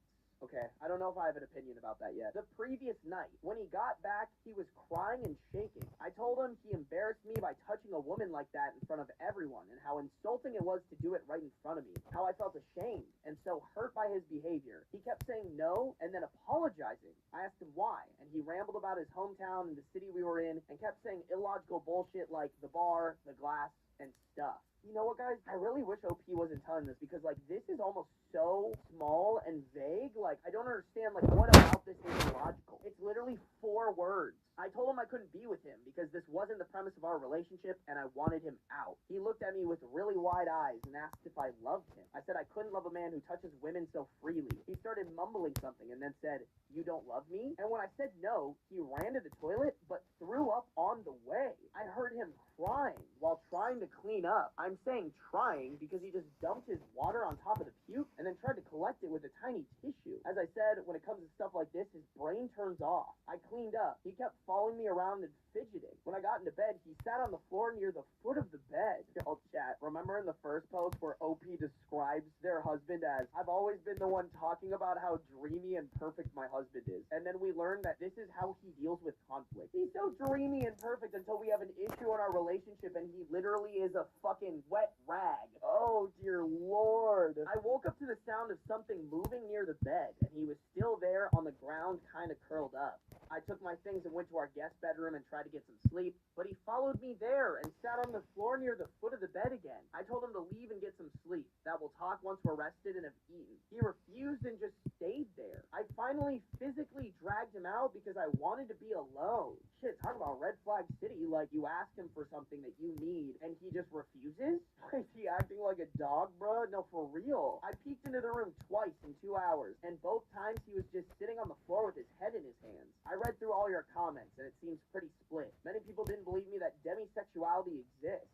Okay, I don't know if I have an opinion about that yet. The previous night, when he got back, he was crying and shaking. I told him he embarrassed me by touching a woman like that in front of everyone, and how insulting it was to do it right in front of me. How I felt ashamed and so hurt by his behavior. He kept saying no and then apologizing. I asked him why, and he rambled about his hometown and the city we were in, and kept saying illogical bullshit like the bar, the glass, and stuff. You know what, guys? I really wish OP wasn't telling this because, like, this is almost so small and vague. Like, I don't understand, like, what about this is illogical? It's literally 4 words. I told him I couldn't be with him because this wasn't the premise of our relationship and I wanted him out. He looked at me with really wide eyes and asked if I loved him. I said I couldn't love a man who touches women so freely. He started mumbling something and then said, "You don't love me?" And when I said no, he ran to the toilet but threw up on the way. I heard him crying while trying to clean up. I'm saying trying because he just dumped his water on top of the puke and then tried to collect it with a tiny tissue. As I said, when it comes to stuff like this, his brain turns off. I cleaned up. He kept following me around and fidgeting. When I got into bed, he sat on the floor near the foot of the bed. Oh, chat, remember in the first post where OP describes their husband as, "I've always been the one talking about how dreamy and perfect my husband is." And then we learned that this is how he deals with conflict. He's so dreamy and perfect until we have an issue in our relationship and he literally is a fucking wet rag. Oh, dear Lord. I woke up to the sound of something moving near the bed, and he was still there on the ground, kind of curled up. I took my things and went to our guest bedroom and tried to get some sleep, but he followed me there and sat on the floor near the foot of the bed again. I told him to leave and get some sleep, that we'll talk once we're rested and have eaten. He refused and just stayed there. I finally physically dragged him out because I wanted to be alone. Shit, talk about red flag city, like you ask him for something that you need and he just refuses? Is he acting like a dog, bruh? No, for real. I peeked into the room twice in 2 hours, and both times he was just sitting on the floor with his head in his hands. I read through all your comments, and it seems pretty split. Many people didn't believe me that demisexuality exists.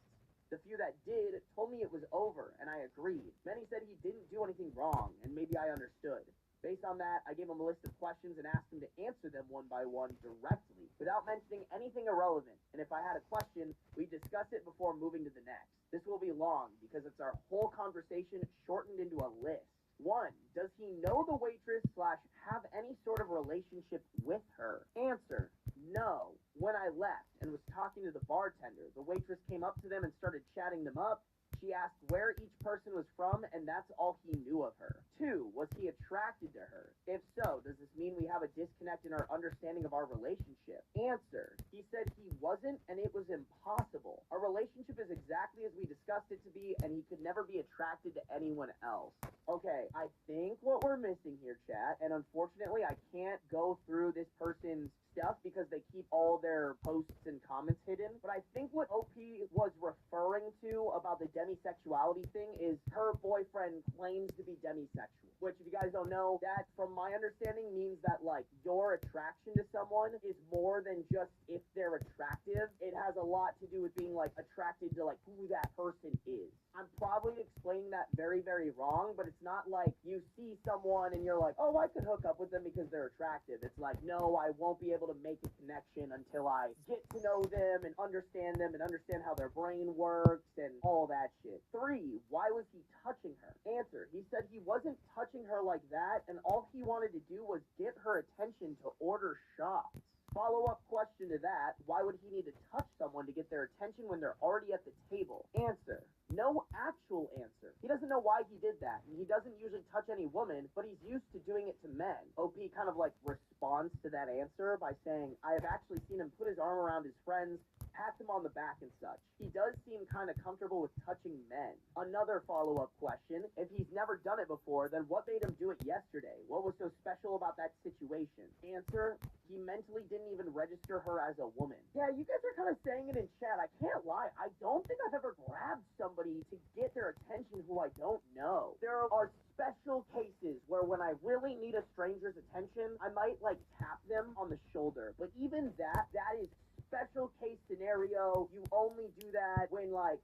The few that did told me it was over, and I agreed. Many said he didn't do anything wrong, and maybe I understood. Based on that, I gave him a list of questions and asked him to answer them one by one directly, without mentioning anything irrelevant. And if I had a question, we discussed it before moving to the next. This will be long, because it's our whole conversation shortened into a list. 1. Does he know the waitress / have any sort of relationship with her? Answer: no. When I left and was talking to the bartender, the waitress came up to them and started chatting them up. She asked where each person was from, and that's all he knew of her. 2. Was he attracted to her? If so, does this mean we have a disconnect in our understanding of our relationship? Answer: he said he wasn't, and it was impossible. Our relationship is exactly as we discussed it to be, and he could never be attracted to anyone else. Okay, I think what we're missing here, chat, and unfortunately I can't go through this person's stuff because they keep all their posts and comments hidden, but I think what OP was referring to about the demisexuality thing is her boyfriend claims to be demisexual. which if you guys don't know, that from my understanding means that like your attraction to someone is more than just if they're attractive. It has a lot to do with being like attracted to like who that person is. I'm probably explaining that very, very wrong, but it's not like you see someone and you're like, oh, I could hook up with them because they're attractive. It's like, no, I won't be able to make a connection until I get to know them and understand how their brain works and all that shit. 3, why was he touching her? Answer, he said he wasn't touching her like that, and all he wanted to do was get her attention to order shots. Follow-up question to that, why would he need to touch someone to get their attention when they're already at the table? Answer, no actual answer. He doesn't know why he did that, and he doesn't usually touch any woman, but he's used to doing it to men. OP kind of like responds to that answer by saying, I have actually seen him put his arm around his friends, pat them on the back and such. He does seem kind of comfortable with touching men. Another follow-up question, if he's never done it before, then what made him do it yesterday? What was so special about that situation? Answer, he mentally didn't even register her as a woman. Yeah, you guys are kind of saying it in chat. I can't lie. I don't think I've ever grabbed somebody to get their attention who I don't know. There are special cases where when I really need a stranger's attention, I might like tap them on the shoulder. But even that is special case scenario. You only do that when like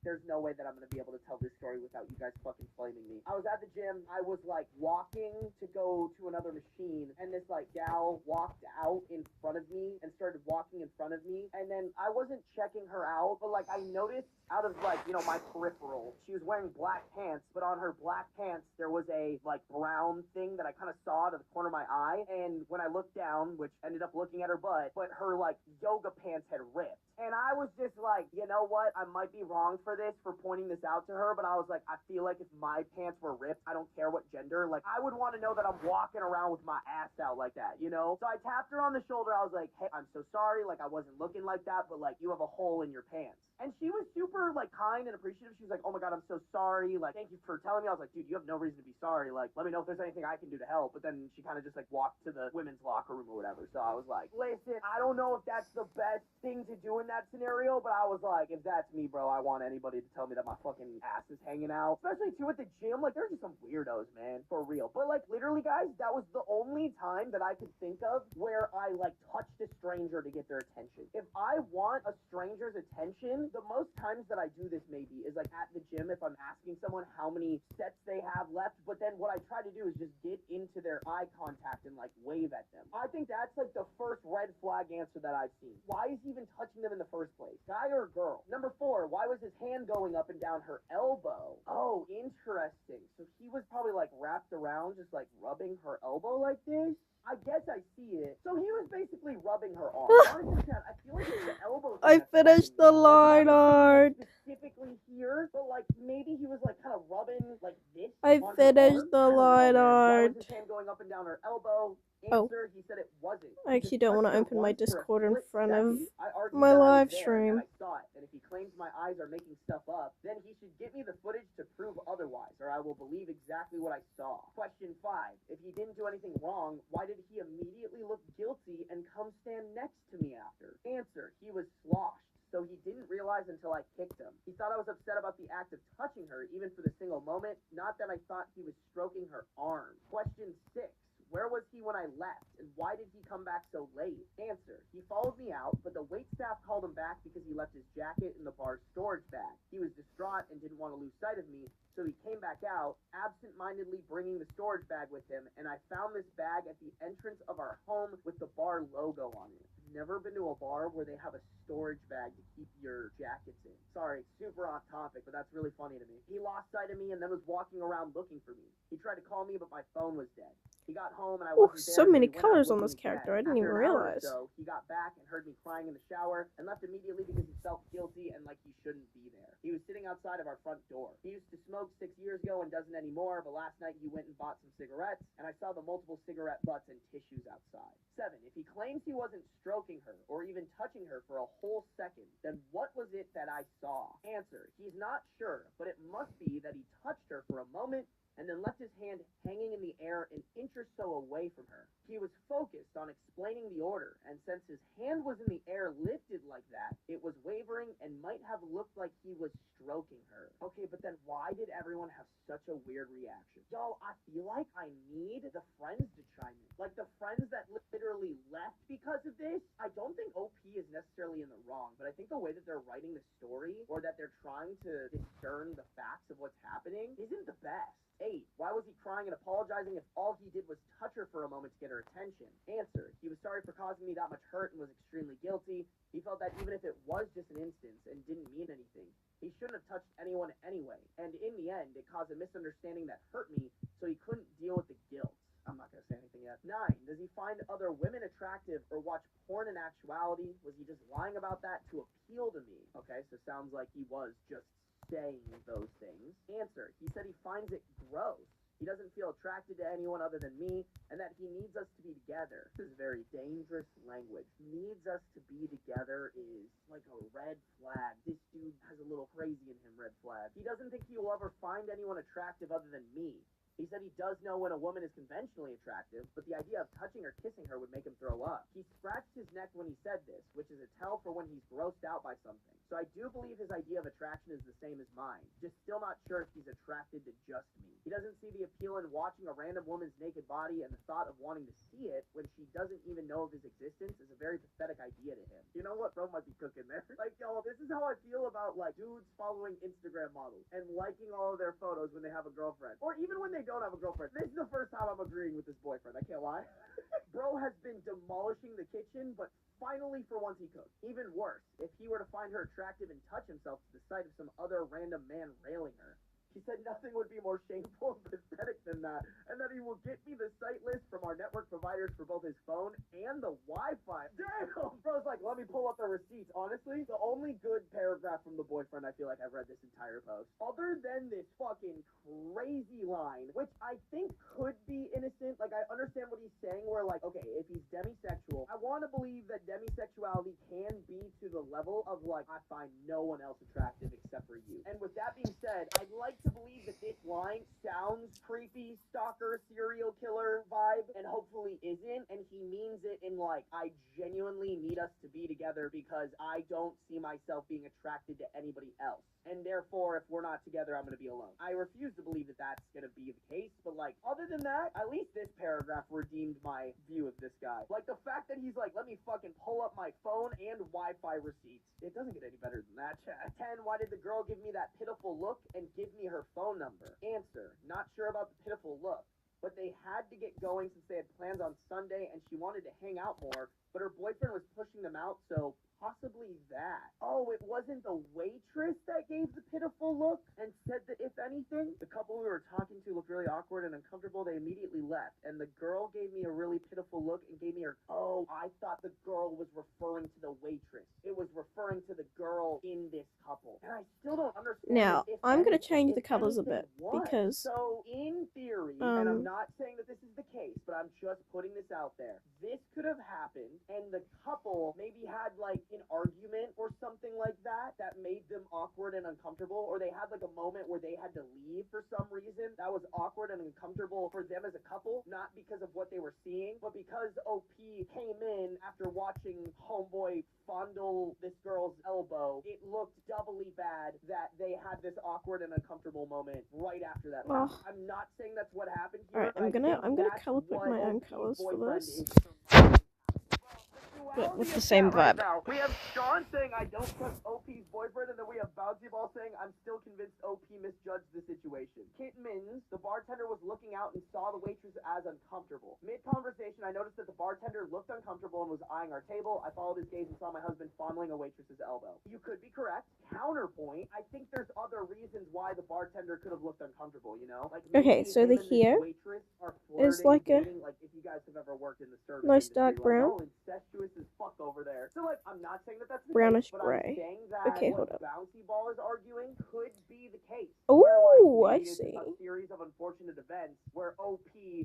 there's no way that I'm going to be able to tell this story without you guys fucking flaming me. I was at the gym. I was, like, walking to go to another machine, and this, like, gal walked out in front of me and started walking in front of me, and then I wasn't checking her out, but, like, I noticed out of, like, you know, my peripheral, she was wearing black pants, but on her black pants, there was a, like, brown thing that I kind of saw out of the corner of my eye, and when I looked down, which ended up looking at her butt, but her, like, yoga pants had ripped. And I was just like, you know what? I might be wrong for this, for pointing this out to her, but I was like, I feel like if my pants were ripped, I don't care what gender, like, I would want to know that I'm walking around with my ass out like that, you know? So I tapped her on the shoulder. I was like, hey, I'm so sorry. Like, I wasn't looking like that, but, like, you have a hole in your pants. And she was super, like, kind and appreciative. She was like, oh my God, I'm so sorry. Like, thank you for telling me. I was like, dude, you have no reason to be sorry. Like, let me know if there's anything I can do to help. But then she kind of just, like, walked to the women's locker room or whatever. So I was like, listen, I don't know if that's the best thing to do in that scenario, but I was like, if that's me, bro, I want anybody to tell me that my fucking ass is hanging out. Especially, too, at the gym. Like, there's just some weirdos, man. For real. But, like, literally, guys, that was the only time that I could think of where I, like, touched a stranger to get their attention. If I want a stranger's attention, the most times that I do this maybe is like at the gym if I'm asking someone how many sets they have left, but then what I try to do is just get into their eye contact and like wave at them. I think that's like the first red flag answer that I've seen. Why is he even touching them in the first place? Guy or girl? Number 4, why was his hand going up and down her elbow? Oh, interesting. So he was probably like wrapped around just like rubbing her elbow like this? I guess I see it. So he was basically rubbing her arm. Honestly, Chad, I feel like it's the elbow. I finished the line art. Specifically here, but like maybe he was like kind of rubbing like this. I finished the line art. Why was his hand going up and down her elbow? Answer, he said it wasn't. I actually don't want to open my Discord in front of my live stream. I saw it, and if he claims my eyes are making stuff up, then he should give me the footage to prove otherwise, or I will believe exactly what I saw. Question 5. If he didn't do anything wrong, why did he immediately look guilty and come stand next to me after? Answer, he was sloshed. So he didn't realize until I kicked him. He thought I was upset about the act of touching her, even for the single moment, not that I thought he was stroking her arm. Question 6. Where was he when I left, and why did he come back so late? Answer, he followed me out, but the waitstaff called him back because he left his jacket in the bar's storage bag. He was distraught and didn't want to lose sight of me, so he came back out, absent-mindedly bringing the storage bag with him, and I found this bag at the entrance of our home with the bar logo on it. Never been to a bar where they have a storage bag to keep your jackets in. Sorry, super off topic, but that's really funny to me. He lost sight of me and then was walking around looking for me. He tried to call me, but my phone was dead. He got home and I wasn't there. So many he colors on this character. I didn't even realize. So he got back and heard me crying in the shower and left immediately because he felt guilty and like he shouldn't be there. He was sitting outside of our front door. He used to smoke 6 years ago and doesn't anymore, but last night he went and bought some cigarettes and I saw the multiple cigarette butts and tissues outside. 7. If he claims he wasn't stroking her or even touching her for a whole second, then what was it that I saw? Answer, he's not sure, but it must be that he touched her for a moment and then left his hand hanging in the air an inch or so away from her. He was focused on explaining the order, and since his hand was in the air lifted like that, it was wavering and might have looked like he was stroking her. Okay, but then why did everyone have such a weird reaction? Y'all, I feel like I need the friends to chime in. Like the friends that literally left because of this. I don't think OP is necessarily in the wrong, but I think the way that they're writing the story, or that they're trying to discern the facts of what's happening, isn't the best. 8. Why was he crying and apologizing if all he did was touch her for a moment to get her attention? Answer. He was sorry for causing me that much hurt and was extremely guilty. He felt that even if it was just an instance and didn't mean anything, he shouldn't have touched anyone anyway. And in the end, it caused a misunderstanding that hurt me, so he couldn't deal with the guilt. I'm not going to say anything yet. 9. Does he find other women attractive or watch porn in actuality? Was he just lying about that to appeal to me? Okay, so sounds like he was just saying those things. Answer. He said he finds it gross. He doesn't feel attracted to anyone other than me, and that he needs us to be together. This is very dangerous language. Needs us to be together is like a red flag. This dude has a little crazy in him, red flag. He doesn't think he will ever find anyone attractive other than me. He said he does know when a woman is conventionally attractive, but the idea of touching or kissing her would make him throw up. He scratched his neck when he said this, which is a tell for when he's grossed out by something. So I do believe his idea of attraction is the same as mine. Just still not sure if he's attracted to just me. He doesn't see the appeal in watching a random woman's naked body, and the thought of wanting to see it when she doesn't even know of his existence is a very pathetic idea to him. You know what? Bro might be cooking there. Like, y'all, this is how I feel about, like, dudes following Instagram models and liking all of their photos when they have a girlfriend. Or even when they don't have a girlfriend. This is the first time I'm agreeing with this boyfriend. I can't lie. Bro has been demolishing the kitchen, but finally for once he cooked. Even worse, if he were to find her attractive and touch himself to the sight of some other random man railing her. He said nothing would be more shameful and pathetic than that, and that he will get me the site list from our network providers for both his phone and the Wi-Fi. Damn! Bro's like, let me pull up the receipts. Honestly, the only good paragraph from the boyfriend I feel like I've read this entire post, other than this fucking crazy line, which I think could be innocent. Like, I understand what he's saying, where, like, okay, if he's demisexual, I want to believe that demisexuality can be to the level of, like, I find no one else attractive except for you. And with that being said, I'd like to believe that this line sounds creepy, stalker, serial killer vibe, and hopefully isn't, and he means it in, like, I genuinely need us to be together because I don't see myself being attracted to anybody else. And therefore, if we're not together, I'm gonna be alone. I refuse to believe that that's gonna be the case, but, like, other than that, at least this paragraph redeemed my view of this guy. Like, the fact that he's like, let me fucking pull up my phone and Wi-Fi receipts. It doesn't get any better than that, chat. 10, why did the girl give me that pitiful look and give me her phone number? Answer, not sure about the pitiful look, but they had to get going since they had plans on Sunday and she wanted to hang out more, but her boyfriend was pushing them out, so possibly that. Oh, it wasn't the waitress that gave the pitiful look and said that if anything, the couple we were talking to looked really awkward and uncomfortable. They immediately left, and the girl gave me a really pitiful look and gave me her, oh, I thought the girl was referring to the waitress. It was referring to the girl in this couple. And I still don't understand. Now, I'm going to change the colors a bit, because so in theory, and I'm not saying that this is the case, but I'm just putting this out there, this could have happened, and the couple maybe had, like, an argument or something like that that made them awkward and uncomfortable, or they had, like, a moment where they had to leave for some reason that was awkward and uncomfortable for them as a couple, not because of what they were seeing, but because OP came in after watching homeboy fondle this girl's elbow. It looked doubly bad that they had this awkward and uncomfortable moment right after that. Oh. I'm not saying that's what happened here. Alright, I'm gonna color pick my own colors for this. But with the same vibe. Now, we have Sean saying I don't trust OP's boyfriend, and then we have Bouncy Ball saying I'm still convinced OP misjudged the situation. Kit Mins, the bartender, was looking out and saw the waitress as uncomfortable. Mid-conversation, I noticed that the bartender looked uncomfortable and was eyeing our table. I followed his gaze and saw my husband fondling a waitress's elbow. You could be correct. Counterpoint, I think there's other reasons why the bartender could have looked uncomfortable, you know? Like, okay, so the hair is like a like if you guys have ever worked in the service nice industry, dark brown. Like, oh, incestuous as fuck over there. So, like, I'm not saying that that's the Brownish case, but gray. I'm saying that Okay, what hold up. Bouncy Ball is arguing could be the case. Ooh, where, like, I it's see. a series of unfortunate events where OP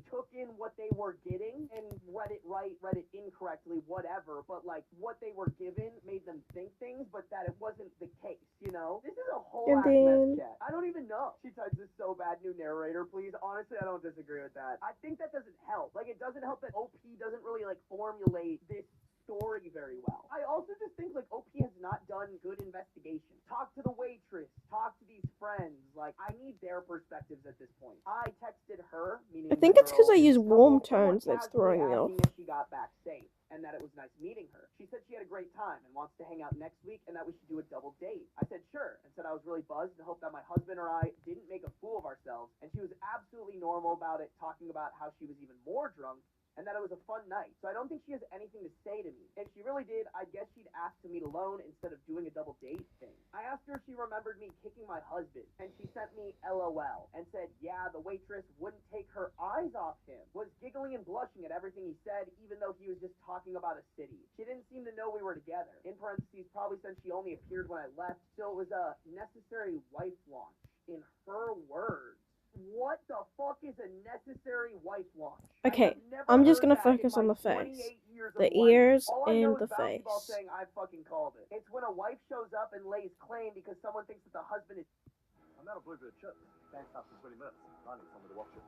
took in what they were getting and read it right, read it incorrectly, whatever, but, like, what they were given made them think things, but that it wasn't the case, you know? This is a whole And ass mess then- chat. I don't even know. She types this so bad, new narrator, please. Honestly, I don't disagree with that. I think that doesn't help. Like, it doesn't help that OP doesn't really, like, formulate this story very well. I also just think, like, OP has not done good investigation. Talk to the waitress. Talk to these friends. Like, I need their perspectives at this point. I texted her, meaning I think the it's because girl, I use warm somewhat tones that's casually throwing me off. asking if she got back safe and that it was nice meeting her. She said she had a great time and wants to hang out next week and that we should do a double date. I said sure and said I was really buzzed and hoped that my husband or I didn't make a fool of ourselves, and she was absolutely normal about it, talking about how she was even more drunk and that it was a fun night. So I don't think she has anything to say to me. If she really did, I guess she'd ask to meet alone instead of doing a double date thing. I asked her if she remembered me kicking my husband, and she sent me LOL and said, yeah, the waitress wouldn't take her eyes off him, was giggling and blushing at everything he said, even though he was just talking about a city. She didn't seem to know we were together. In parentheses, probably since she only appeared when I left, so it was a necessary wife launch, in her words. What the fuck is a necessary wife launch? Okay, I'm just gonna focus on the face. The ears and the face. Saying I fucking called it. It's when a wife shows up and lays claim because someone thinks that the husband is. I'm out of blue bit of chips. Thanks after 20 minutes. I need someone to watch it.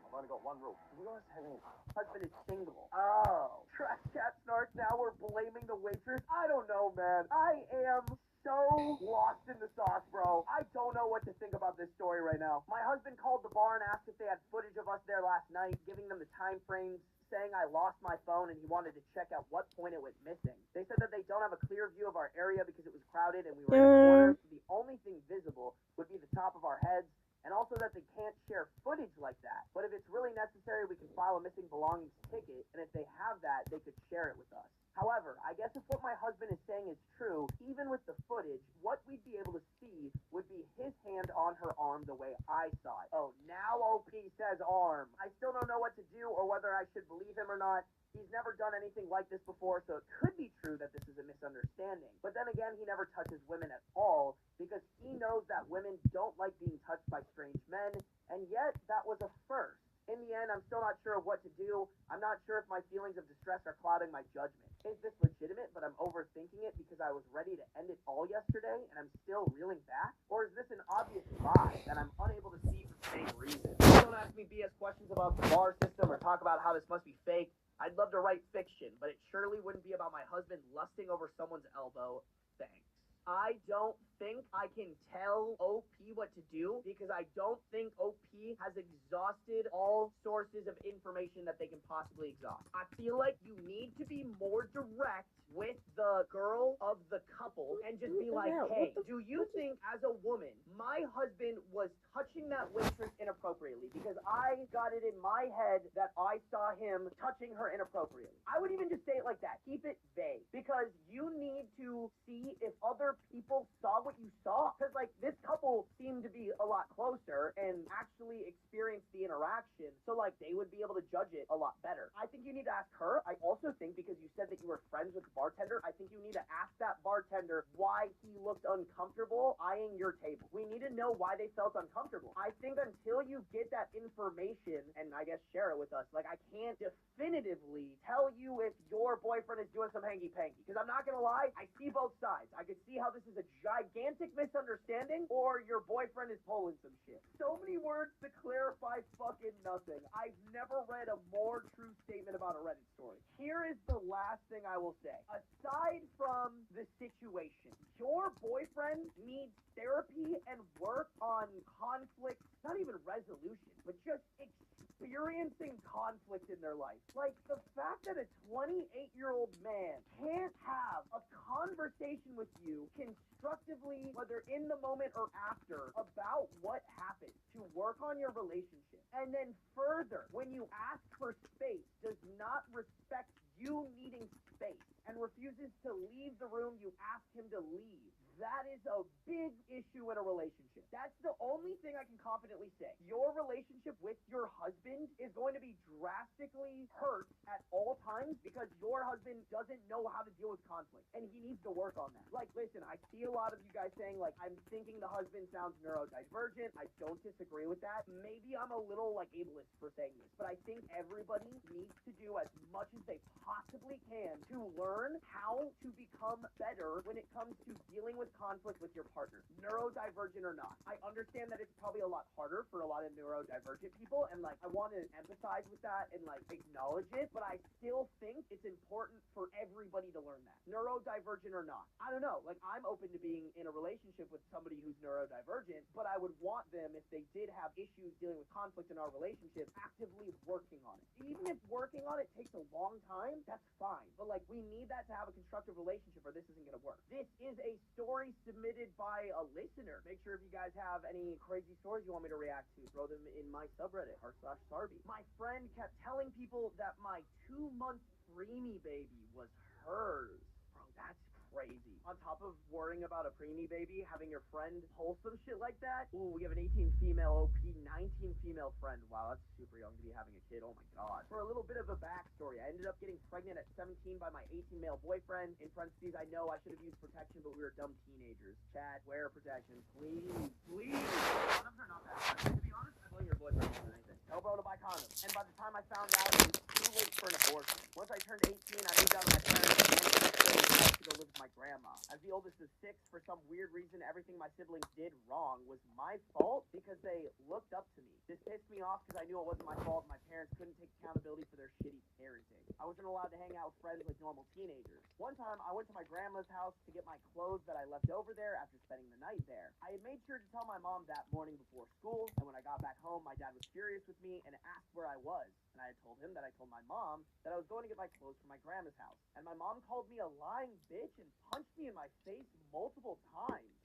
I've only got one rule. Do you guys have any? Husband is single. Oh. Trash cat snarks, now we're blaming the waitress? I don't know, man. I am so lost in the sauce, bro. I don't know what to think about this story right now. My husband called the bar and asked if they had footage of us there last night, giving them the time frames, saying I lost my phone and he wanted to check at what point it went missing. They said that they don't have a clear view of our area because it was crowded and we were in a corner, so the only thing visible would be the top of our heads, and also that they can't share footage like that. But if it's really necessary, we can file a missing belongings ticket, and if they have that, they could share it with us. However, I guess if what my husband is saying is true, even with the footage, what we'd be able to see would be his hand on her arm the way I saw it. Oh, now OP says arm. I still don't know what to do or whether I should believe him or not. He's never done anything like this before, so it could be true that this is a misunderstanding. But then again, he never touches women at all because he knows that women don't like being touched by strange men, and yet that was a first. In the end, I'm still not sure of what to do. I'm not sure if my feelings of distress are clouding my judgment. Is this legitimate, but I'm overthinking it because I was ready to end it all yesterday and I'm still reeling back? Or is this an obvious lie that I'm unable to see for the same reason? Don't ask me BS questions about the bar system or talk about how this must be fake. I'd love to write fiction, but it surely wouldn't be about my husband lusting over someone's elbow. Thanks. I don't think I can tell OP what to do because I don't think OP has exhausted all sources of information that they can possibly exhaust. I feel like you need to be more direct with the girl of the couple and just be like, hey, do you think as a woman, my husband was touching that waitress inappropriately? Because I got it in my head that I saw him touching her inappropriately. I would even just say it like that. Keep it vague because you need to see if other people saw what you saw. Because, like, this couple seemed to be a lot closer and actually experienced the interaction. So, like, they would be able to judge it a lot better. I think you need to ask her. I also think because you said that you were friends with the bartender, I think you need to ask that bartender why he looked uncomfortable eyeing your table. We need to know why they felt uncomfortable. I think until you get that information, and I guess share it with us, like, I can't definitively tell you if your boyfriend is doing some hanky-panky. Because I'm not gonna lie, I see both sides. I could see how this is a gigantic misunderstanding, or your boyfriend is pulling some shit. So many words to clarify fucking nothing. I've never read a more true statement about a Reddit story. Here is the last thing I will say. Aside from the situation, your boyfriend needs therapy and work on conflict, not even resolution, but just experiencing conflict in their life. Like, the fact that a 28-year-old man can't have a conversation with you constructively, whether in the moment or after, about what happened to work on your relationship. And then further, when you ask for space, does not respect you needing space and refuses to leave the room you asked him to leave. That is a big issue in a relationship. That's the only thing I can confidently say. Your relationship with your husband is going to be drastically hurt at all times because your husband doesn't know how to deal with conflict, and he needs to work on that. Like, listen, I see a lot of you guys saying, like, I'm thinking the husband sounds neurodivergent. I don't disagree with that. Maybe I'm a little, like, ableist for saying this, but I think everybody needs to do as much as they possibly can to learn learn how to become better when it comes to dealing with conflict with your partner, neurodivergent or not. I understand that it's probably a lot harder for a lot of neurodivergent people, and like I want to empathize with that and like acknowledge it, but I still think it's important for everybody to learn that, neurodivergent or not. I don't know, like I'm open to being in a relationship with somebody who's neurodivergent, but I would want them, if they did have issues dealing with conflict in our relationship, actively working on it. Even if working on it takes a long time, that's fine, but like we need that to have a constructive relationship or this isn't going to work. This is a story submitted by a listener. Make sure if you guys have any crazy stories you want me to react to, throw them in my subreddit, r/Sarby. My friend kept telling people that my 2-month preemie baby was hers. Bro, that's crazy. On top of worrying about a preemie baby, having your friend pull some shit like that. Ooh, we have an 18 female OP, 19 female friend. Wow, that's super young to be having a kid. Oh my god. For a little bit of a backstory, I ended up getting pregnant at 17 by my 18 male boyfriend. In parentheses, I know I should have used protection, but we were dumb teenagers. Chat, wear protection, please, please. Condoms are not that bad. To be honest, I blame your boyfriend more than anything. Tell bro to buy condoms. And by the time I found out, it was too late for an abortion. Once I turned 18, I moved out of my parents and went to go live with my grandma. As the oldest of 6, for some weird reason, everything my siblings did wrong was my fault because they looked up to me. This pissed me off because I knew it wasn't my fault and my parents couldn't take accountability for their shitty parenting. I wasn't allowed to hang out with friends like normal teenagers. One time, I went to my grandma's house to get my clothes that I left over there after spending the night there. I had made sure to tell my mom that morning before school, and when I got back home, my dad was furious with me and asked where I was. And I had told him that I told my mom that I was going to get my clothes from my grandma's house. And my mom called me a lying bitch and punched me in my face multiple times.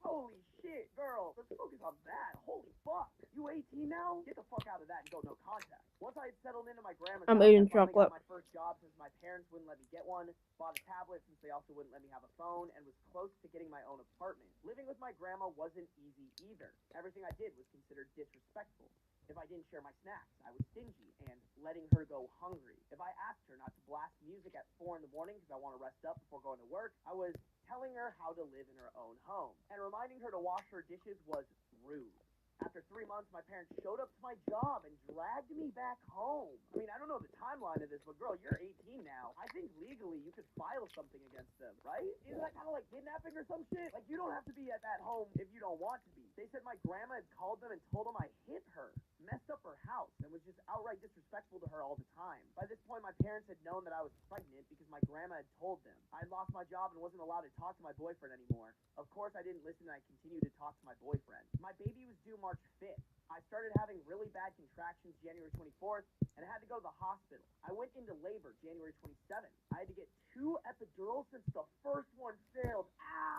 Holy shit, girl, let's focus on that. Holy fuck. You 18 now? Get the fuck out of that and go no contact. Once I had settled into my grandma's I'm house, eating I finally chocolate. got my first job since my parents wouldn't let me get one, bought a tablet since they also wouldn't let me have a phone, and was close to getting my own apartment. Living with my grandma wasn't easy either. Everything I did was considered disrespectful. If I didn't share my snacks, I was stingy and letting her go hungry. If I asked her not to blast music at 4 in the morning because I want to rest up before going to work, I was telling her how to live in her own home. And reminding her to wash her dishes was rude. After 3 months, my parents showed up to my job and dragged me back home. I mean, I don't know the timeline of this, but girl, you're 18 now. I think legally you could file something against them, right? Isn't that kind of like kidnapping or some shit? Like, you don't have to be at that home if you don't want to be. They said my grandma had called them and told them I hit her, messed up her house, and was just outright disrespectful to her all the time. By this point, my parents had known that I was pregnant because my grandma had told them. I had lost my job and wasn't allowed to talk to my boyfriend anymore. Of course, I didn't listen and I continued to talk to my boyfriend. My baby was due March 5th. I started having really bad contractions January 24th, and I had to go to the hospital. I went into labor January 27th. I had to get 2 epidurals since the first one failed.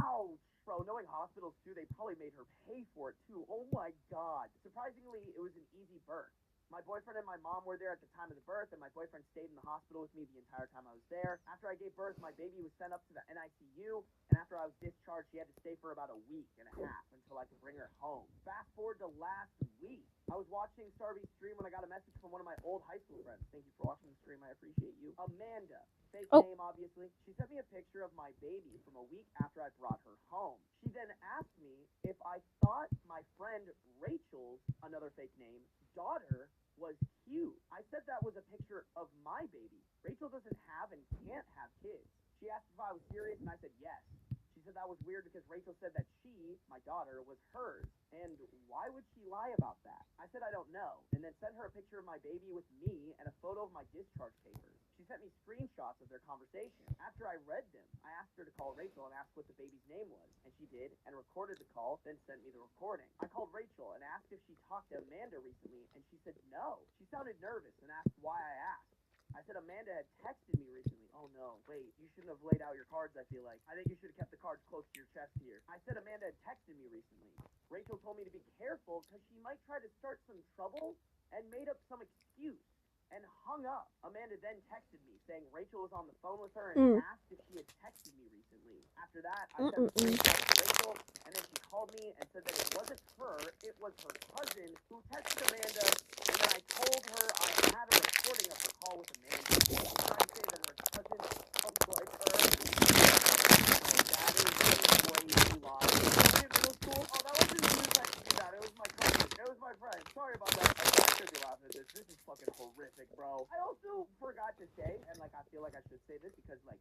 Ouch! Bro, knowing hospitals too, they probably made her pay for it too. Oh my god. Surprisingly, it was an easy birth. My boyfriend and my mom were there at the time of the birth, and my boyfriend stayed in the hospital with me the entire time I was there. After I gave birth, my baby was sent up to the NICU, and after I was discharged, she had to stay for about a week and a half until I could bring her home. Fast forward to last week. I was watching Sarby's stream when I got a message from one of my old high school friends. Thank you for watching the stream. I appreciate you. Amanda. Fake name, obviously. She sent me a picture of my baby from a week after I brought her home. She then asked me if I thought my friend Rachel's, another fake name, daughter was cute. I said that was a picture of my baby. Rachel doesn't have and can't have kids. She asked if I was serious, and I said yes. She said that was weird because Rachel said that she, my daughter, was hers. And why would she lie about that? I said I don't know, and then sent her a picture of my baby with me and a photo of my discharge papers. She sent me screenshots of their conversation. After I read them, I asked her to call Rachel and ask what the baby's name was, and she did, and recorded the call, then sent me the recording. I called Rachel and asked if she talked to Amanda recently, and she said no. She sounded nervous and asked why I asked. I said Amanda had texted me recently. Oh no, wait, you shouldn't have laid out your cards, I feel like. I think you should have kept the cards close to your chest here. I said Amanda had texted me recently. Rachel told me to be careful because she might try to start some trouble and made up some excuse and hung up. Amanda then texted me saying Rachel was on the phone with her and asked if she had texted me recently. After that, I sent the screenshot to Rachel, and then she called me and said that it wasn't her, it was her cousin who texted Amanda, and then I told her I had a recording of her call with Amanda. She was trying to say that her cousin looked like her. That is a crazy lie. In middle school, oh, that wasn't you texting me that, it was my cousin, it was my friend. Sorry about that. I should be laughing at this. This is fucking horrific, bro. I also forgot to say, and like I feel like I should say this because like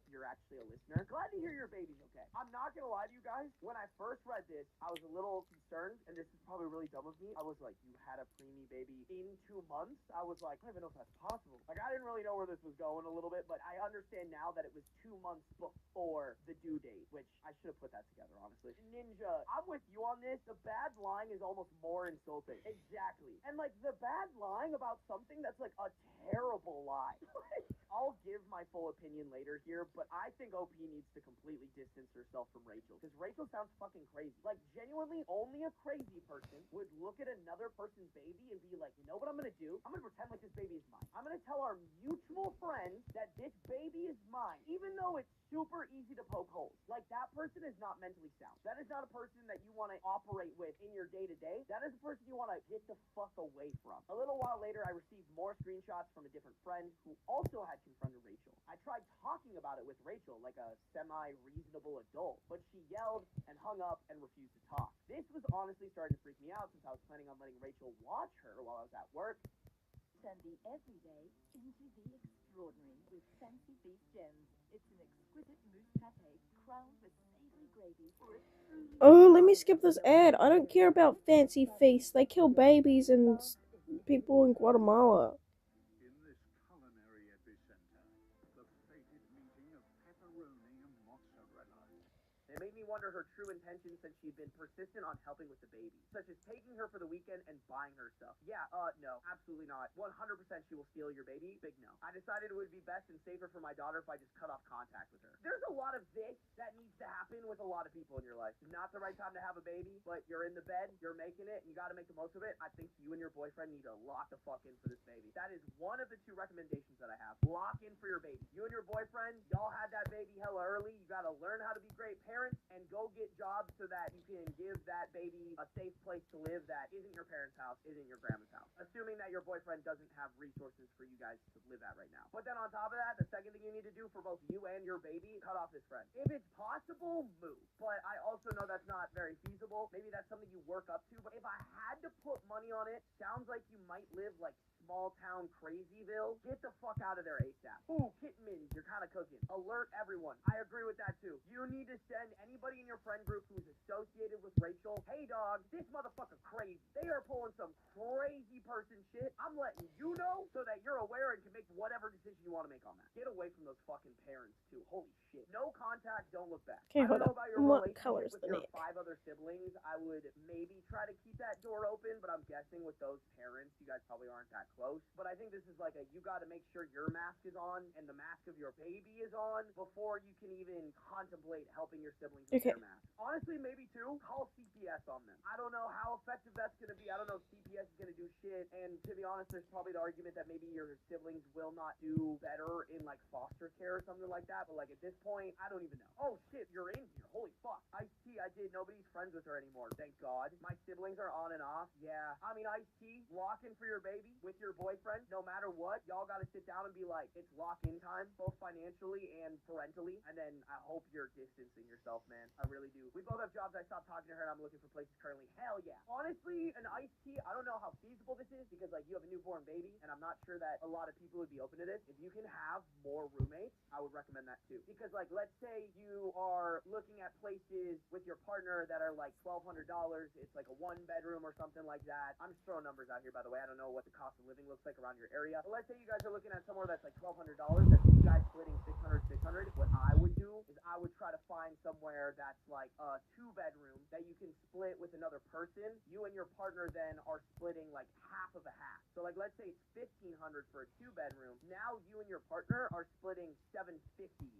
gonna lie to you guys, when I first read this, I was a little concerned, and this is probably really dumb of me. I was like, you had a preemie baby in 2 months? I was like, I don't even know if that's possible. Like, I didn't really know where this was going a little bit, but I understand now that it was 2 months before the due date, which I should have put that together, honestly. Ninja, I'm with you on this. The bad lying is almost more insulting. Exactly. And, like, the bad lying about something that's, like, a terrible lie. I'll give my full opinion later here, but I think OP needs to completely distance herself from Rachel, because Rachel sounds fucking crazy. Like, genuinely, only a crazy person would look at another person's baby and be like, you know what I'm gonna do? I'm gonna pretend like this baby is mine. I'm gonna tell our mutual friends that this baby is mine, even though it's super easy to poke holes. Like, that person is not mentally sound. That is not a person that you want to operate with in your day-to-day. That is a person you want to get the fuck away from. A little while later, I received more screenshots from a different friend who also had confronted Rachel. I tried talking about it with Rachel like a semi-reasonable adult, but she yelled and hung up and refused to talk. This was honestly starting to freak me out, since I was planning on letting Rachel watch her while I was at work. Turn the everyday into the extraordinary with Fancy Feast Gems. It's an exquisite mousse pate crowned with savory gravy for a truly... Oh, let me skip this ad. I don't care about Fancy Feast. They kill babies and people in Guatemala. In this culinary epicenter, the fated meeting of pepperoni and mozzarella. It made me wonder her true intentions, since she'd been persistent on helping with the baby, such as taking her for the weekend and buying her stuff. Yeah, no, absolutely not. 100% she will steal your baby. Big no. I decided it would be best and safer for my daughter if I just cut off contact with her. There's a lot of this that needs to happen with a lot of people in your life. Not the right time to have a baby, but you're in the bed, you're making it, and you gotta make the most of it. I think you and your boyfriend need to lock the fuck in for this baby. That is one of the 2 recommendations that I have. Lock in for your baby. You and your boyfriend, y'all had that baby hella early. You gotta learn how to be great parents and go get jobs so that you can give that baby a safe place to live that isn't your parents' house, isn't your grandma's house. Assuming that your boyfriend doesn't have resources for you guys to live at right now. But then on top of that, the second thing you need to do for both you and your baby, cut off his friend. If it's possible, move. But I also know that's not very feasible. Maybe that's something you work up to. But if I had to put money on it, sounds like you might live like small town Crazyville. Get the fuck out of there ASAP. Ooh, Kitten Mins, you're kind of cooking. Alert everyone. I agree with that too. You need to send anybody in your friend group who's associated with Rachel, hey dog, this motherfucker crazy. They are pulling some crazy person shit. I'm letting you know so that you're aware and can make whatever decision you want to make on that. Get away from those fucking parents too. Holy shit. No contact, don't look back. Okay, I don't hold know up. about your What relationship color is with the your neck? 5 other siblings. I would maybe try to keep that door open, but I'm guessing with those parents, you guys probably aren't that close. But I think this is like you gotta make sure your mask is on and the mask of your baby is on before you can even contemplate helping your siblings with Okay. their mask. Honestly, maybe 2, call CPS on them. I don't know how effective that's gonna be. I don't know if CPS is gonna do shit. And to be honest, there's probably the argument that maybe your siblings will not do better in like foster care or something like that. But like at this point, I don't even know. Oh shit, you're in here. Holy fuck. Ice-T, I did. Nobody's friends with her anymore. Thank God. My siblings are on and off. Yeah. I mean, Ice-T, lock in for your baby with your boyfriend. No matter what, y'all gotta sit down and be like, it's lock-in time, both financially and parentally. And then I hope you're distancing yourself, man. I really do. We both have jobs. I stopped talking to her and I'm looking for places currently. Hell yeah. Honestly, an Ice-T, I don't know how feasible this is because like you have a newborn baby and I'm not sure that a lot of people would be open to this. If you can have more roommates, I would recommend that too. Because like, let's say you are looking at places with your partner that are like $1,200. It's like a 1-bedroom or something like that. I'm just throwing numbers out here, by the way. I don't know what the cost of living looks like around your area. But let's say you guys are looking at somewhere that's like $1,200. That's you guys splitting 600. What I would do is I would try to find somewhere that's like a 2-bedroom that you can split with another person. You and your partner then are splitting like half of a half. So like, let's say it's $1,500 for a 2-bedroom. Now you and your partner are splitting $750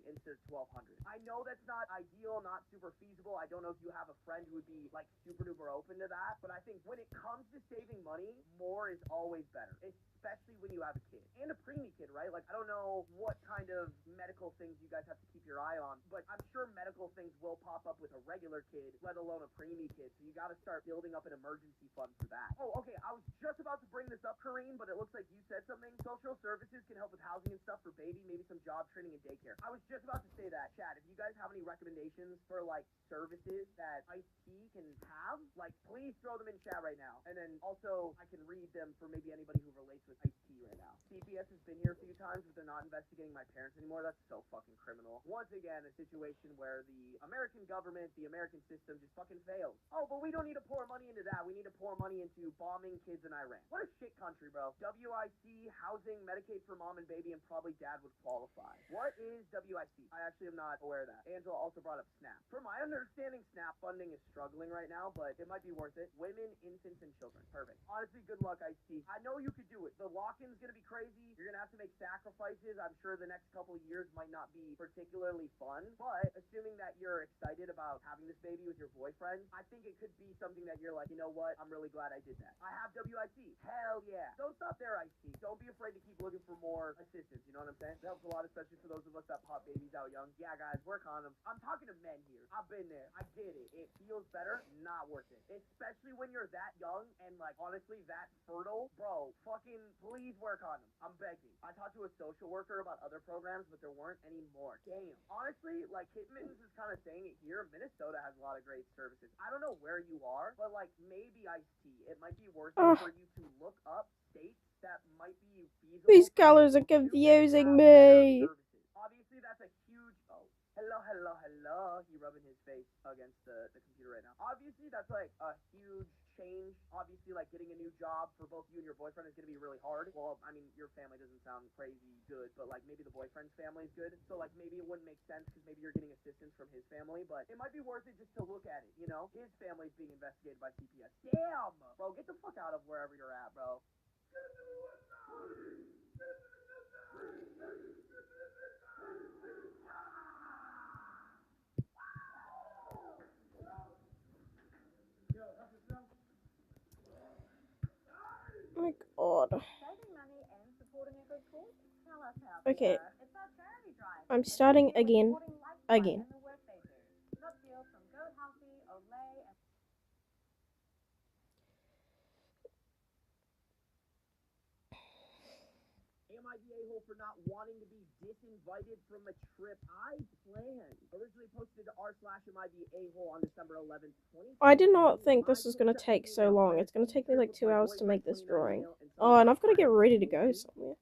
instead of $1,200. I know that's not ideal, not super feasible. I don't know if you have a friend who would be like super duper open to that, but I think when it comes to saving money, more is always better, especially when you have a kid and a preemie kid, right? Like, I don't know what kind of medical things you guys have to keep your eye on, but I'm sure medical things will pop up with a regular kid, let alone a preemie kid. So you got to start building up an emergency fund for that. Oh, okay. I was just about to bring this up, Kareem, but it looks like you said something. Social services can help with housing and stuff for baby, maybe some job training and daycare. I was just about to say that. Chad, if you guys have any recommendations for like services that Ice-T can have, like please throw them in chat right now. And then also I can read them for maybe anybody who relates with Ice-T right now. CPS has been here a few times, but they're not investigating my parents anymore. That's so fucking criminal. Once again, a situation where the American government, the American system just fucking fails. Oh, but we don't need to pour money into that. We need to pour money into bombing kids in Iran. What a shit country, bro. WIC, housing, Medicaid for mom and baby, and probably dad would qualify. What is WIC? I actually am not aware of that. Angela also brought up SNAP. From my understanding, SNAP funding is struggling right now, but it might be worth it. Women, infants, and children. Perfect. Honestly, good luck, IC. I know you could do it. The lock-in's gonna be crazy. You're gonna have to make sacrifices. I'm sure the next couple of years might not be particularly fun, but assuming that you're excited about having this baby with your boyfriend, I think it could be something that you're like, you know what? I'm really glad I did that. I have WIC. Hell yeah. Don't stop there, IC. Don't be afraid to keep looking for more assistance. You know what I'm saying? That helps a lot, especially for those of us that pop babies out young. Yeah, guys, work on them. I'm talking to men here. I've been there. I get it. It feels better. Not worth it. Especially when you're that young and, like, honestly, that fertile. Bro, fucking please work on them. I'm begging. I talked to a social worker about other programs, but there weren't any more. Damn. Honestly, like, Hitman's is kind of saying it here. Minnesota has a lot of great services. I don't know where you are, but, like, maybe Ice-T. It might be worth it for you to look up states that might be feasible. These colors are confusing me. Obviously, that's a huge... Oh, hello. He rubbing his face against the computer right now. Obviously, that's, like, a huge change. Obviously, like, getting a new job for both you and your boyfriend is going to be really hard. Well, I mean, your family doesn't sound crazy good, but, like, maybe the boyfriend's family is good. So, like, maybe it wouldn't make sense because maybe you're getting assistance from his family, but it might be worth it just to look at it, you know? His family's being investigated by CPS. Damn! Bro, get the fuck out of wherever you're at, bro. Oh my god. Saving money and supporting a good cause? Tell us how. Okay. It's our charity drive. I'm starting again. Again. And the work they do. Look deals from Go Healthy, Olay, and Am I the a-hole for not wanting to be disinvited from a trip I planned? Originally posted to r/am-I-the-a-hole on December 11th, 2020. I did not think this was going to take so long. It's going to take me like 2 hours to make this drawing. Oh, and I've got to get ready to go somewhere.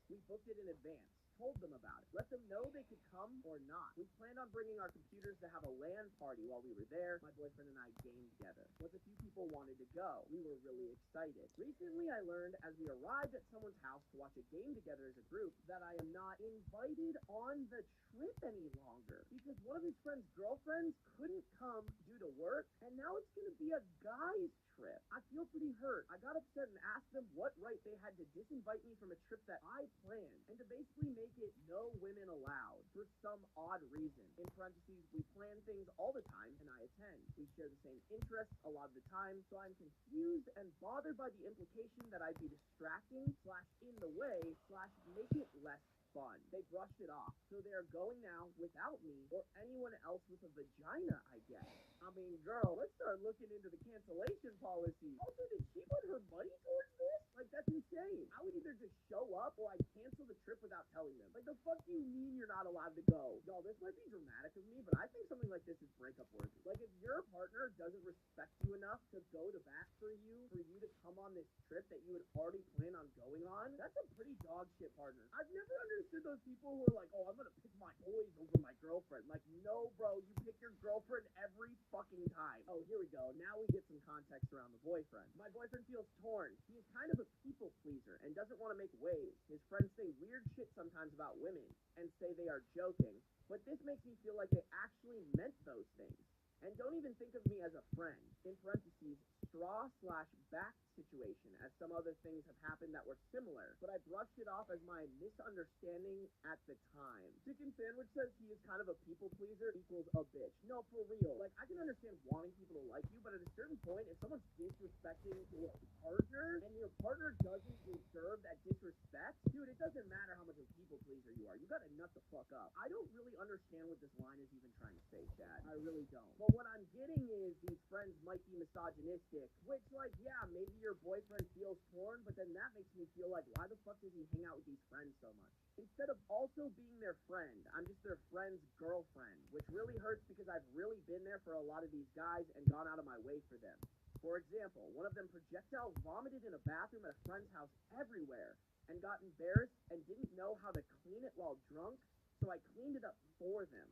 We booked it in advance. Told them about it. Let them know they could come or not. We planned on bringing our computers to have a LAN party while we were there. My boyfriend and I gamed together. Plus, a few people wanted to go. We were really excited. Recently, I learned as we arrived at someone's house to watch a game together as a group that I am not invited on the trip any longer because one of his friend's girlfriends couldn't come due to work, and now it's going to be a guy's trip. I feel pretty hurt. I got upset and asked them what right they had to disinvite me from a trip that I planned, and to basically make it no women allowed for some odd reason. In parentheses, we plan things all the time, and I attend. We share the same interests a lot of the time, so I'm confused and bothered by the implication that I'd be distracting / in the way / make it less fun. They brushed it off, so they are going now without me or anyone else with a vagina, I guess. I mean, girl, let's start looking into the cancellation policy. Also, did she put her money towards this? Like, that's insane. I would either just show up or I'd cancel the trip without telling them. Like, the fuck do you mean you're not allowed to go? Y'all, this might be dramatic of me, but I think something like this is breakup worthy. Like, if your partner doesn't respect you enough to go to bat for you to come on this trip that you had already planned on going on, that's a pretty dog shit partner. I've never understood those people who are like, oh, I'm gonna pick my boys over my girlfriend. Like, no, bro, you pick your girlfriend every fucking time. Oh, here we go. Now we get some context around the boyfriend. My boyfriend feels torn. He is kind of a people pleaser and doesn't want to make waves. His friends say weird shit sometimes about women and say they are joking, but this makes me feel like they actually meant those things. And don't even think of me as a friend. In parentheses, straw/back situation, as some other things have happened that were similar, but I brushed it off as my misunderstanding at the time. Chicken Sandwich says he is kind of a people pleaser equals a bitch. No, for real. Like, I can understand wanting people to like you, but at a certain point, if someone's disrespecting your partner, and your partner doesn't deserve that disrespect, dude, it doesn't matter how much of a people pleaser you are. You gotta nut the fuck up. I don't really understand what this line is even trying to say, Chad. I really don't. But what I'm getting is these friends might be misogynistic, which, like, yeah, maybe your boyfriend feels torn, but then that makes me feel like, why the fuck does he hang out with these friends so much? Instead of also being their friend, I'm just their friend's girlfriend, which really hurts because I've really been there for a lot of these guys and gone out of my way for them. For example, one of them projectile vomited in a bathroom at a friend's house everywhere. and got embarrassed and didn't know how to clean it while drunk, so I cleaned it up for them.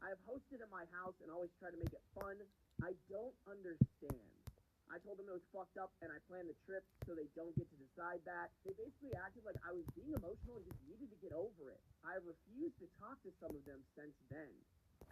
I have hosted at my house and always try to make it fun. I don't understand. I told them it was fucked up and I planned the trip so they don't get to decide that. They basically acted like I was being emotional and just needed to get over it. I have refused to talk to some of them since then.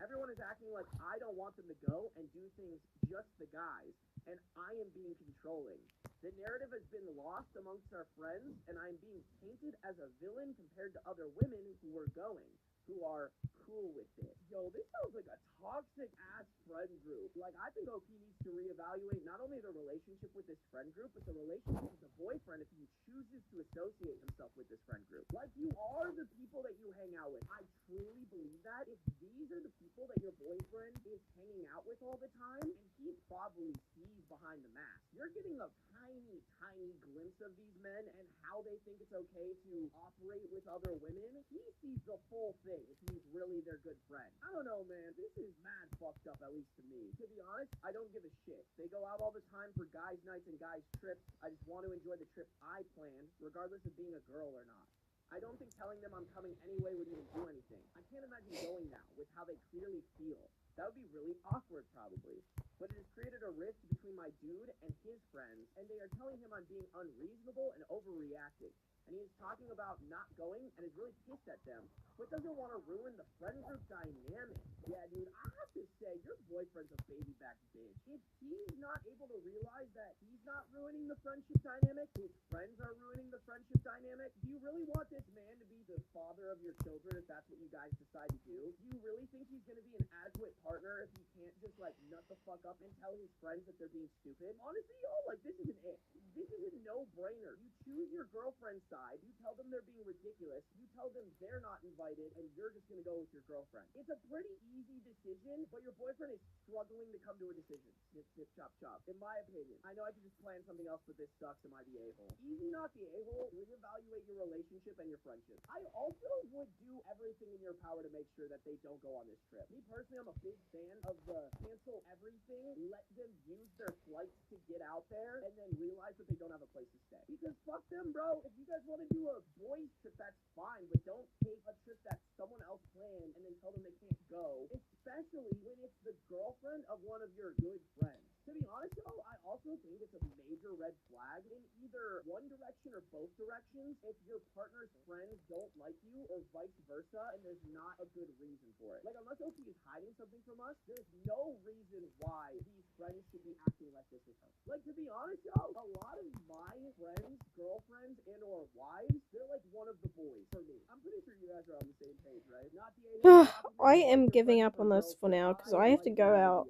Everyone is acting like I don't want them to go and do things just the guys, and I am being controlling. The narrative has been lost amongst our friends, and I am being painted as a villain compared to other women who are going, who are cool with it. Yo, this sounds like a toxic-ass friend group. Like, I think OP needs to reevaluate not only the relationship with this friend group, but the relationship with the boyfriend if he chooses to associate himself with this friend group. Like, you are the people that you hang out with. I truly believe that. If these are the people that your boyfriend is hanging out with all the time, and he probably sees behind the mask, you're getting a tiny, tiny glimpse of these men and how they think it's okay to operate with other women. He sees the full thing if he's really their good friend. I don't know, man. This is mad fucked up, at least to me. To be honest, I don't give a shit. They go out all the time for guys' nights and guys' trips. I just want to enjoy the trip I planned, regardless of being a girl or not. I don't think telling them I'm coming anyway would even do anything. I can't imagine going now with how they clearly feel. That would be really awkward, probably. But it has created a rift between my dude and his friends, and they are telling him I'm being unreasonable and overreacting. And he is talking about not going and is really pissed at them, but doesn't want to ruin the friend group dynamic. Yeah, dude, I have to say, your boyfriend's a baby back bitch. If he's not able to realize that he's not ruining the friendship dynamic, his friends are ruining the friendship dynamic, do you really want this man to be the father of your children if that's what you guys decide to do? Do you really think he's going to be an adequate partner if he can't just, like, nut the fuck up and tell his friends that they're being stupid? Honestly, yo, like, this is an it. This is a no-brainer. You choose your girlfriend's side, you tell them they're being ridiculous, you tell them they're not invited, and you're just going to go with your girlfriend. It's a pretty easy decision, but your boyfriend is struggling to come to a decision. Snip, snip, chop, chop. In my opinion, I know I could just plan something else, but this sucks. Am I the a-hole? Easy not the a-hole. Reevaluate your relationship and your friendship. I also would do everything in your power to make sure that they don't go on this trip. Me personally, I'm a big fan of the cancel everything, let them use their flights to get out there, and then realize that they don't have a place to stay. Because fuck them, bro. If you guys want to do a boys trip, that's fine, but don't take a trip that someone else planned and then tell them they can't go, especially when it's the girlfriend of one of your good friends. To be honest, though, I also think it's a major red flag in either one direction or both directions if your partner's friends don't like you or vice versa and there's not a good reason for it. Like, unless OP is hiding something from us, there's no reason why these friends should be acting like this with her. Like, to be honest, y'all, a lot of my friends, girlfriends, and or wives, they're like one of the boys for me. I'm pretty sure you guys are on the same page, right? Not the I am giving up on this for now because I have to go out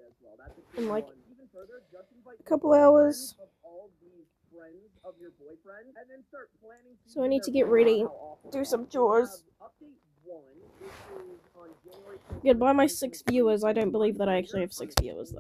in like a couple hours. So I need to get ready, do some chores. Goodbye, my 6 viewers. I don't believe that I actually have 6 viewers though.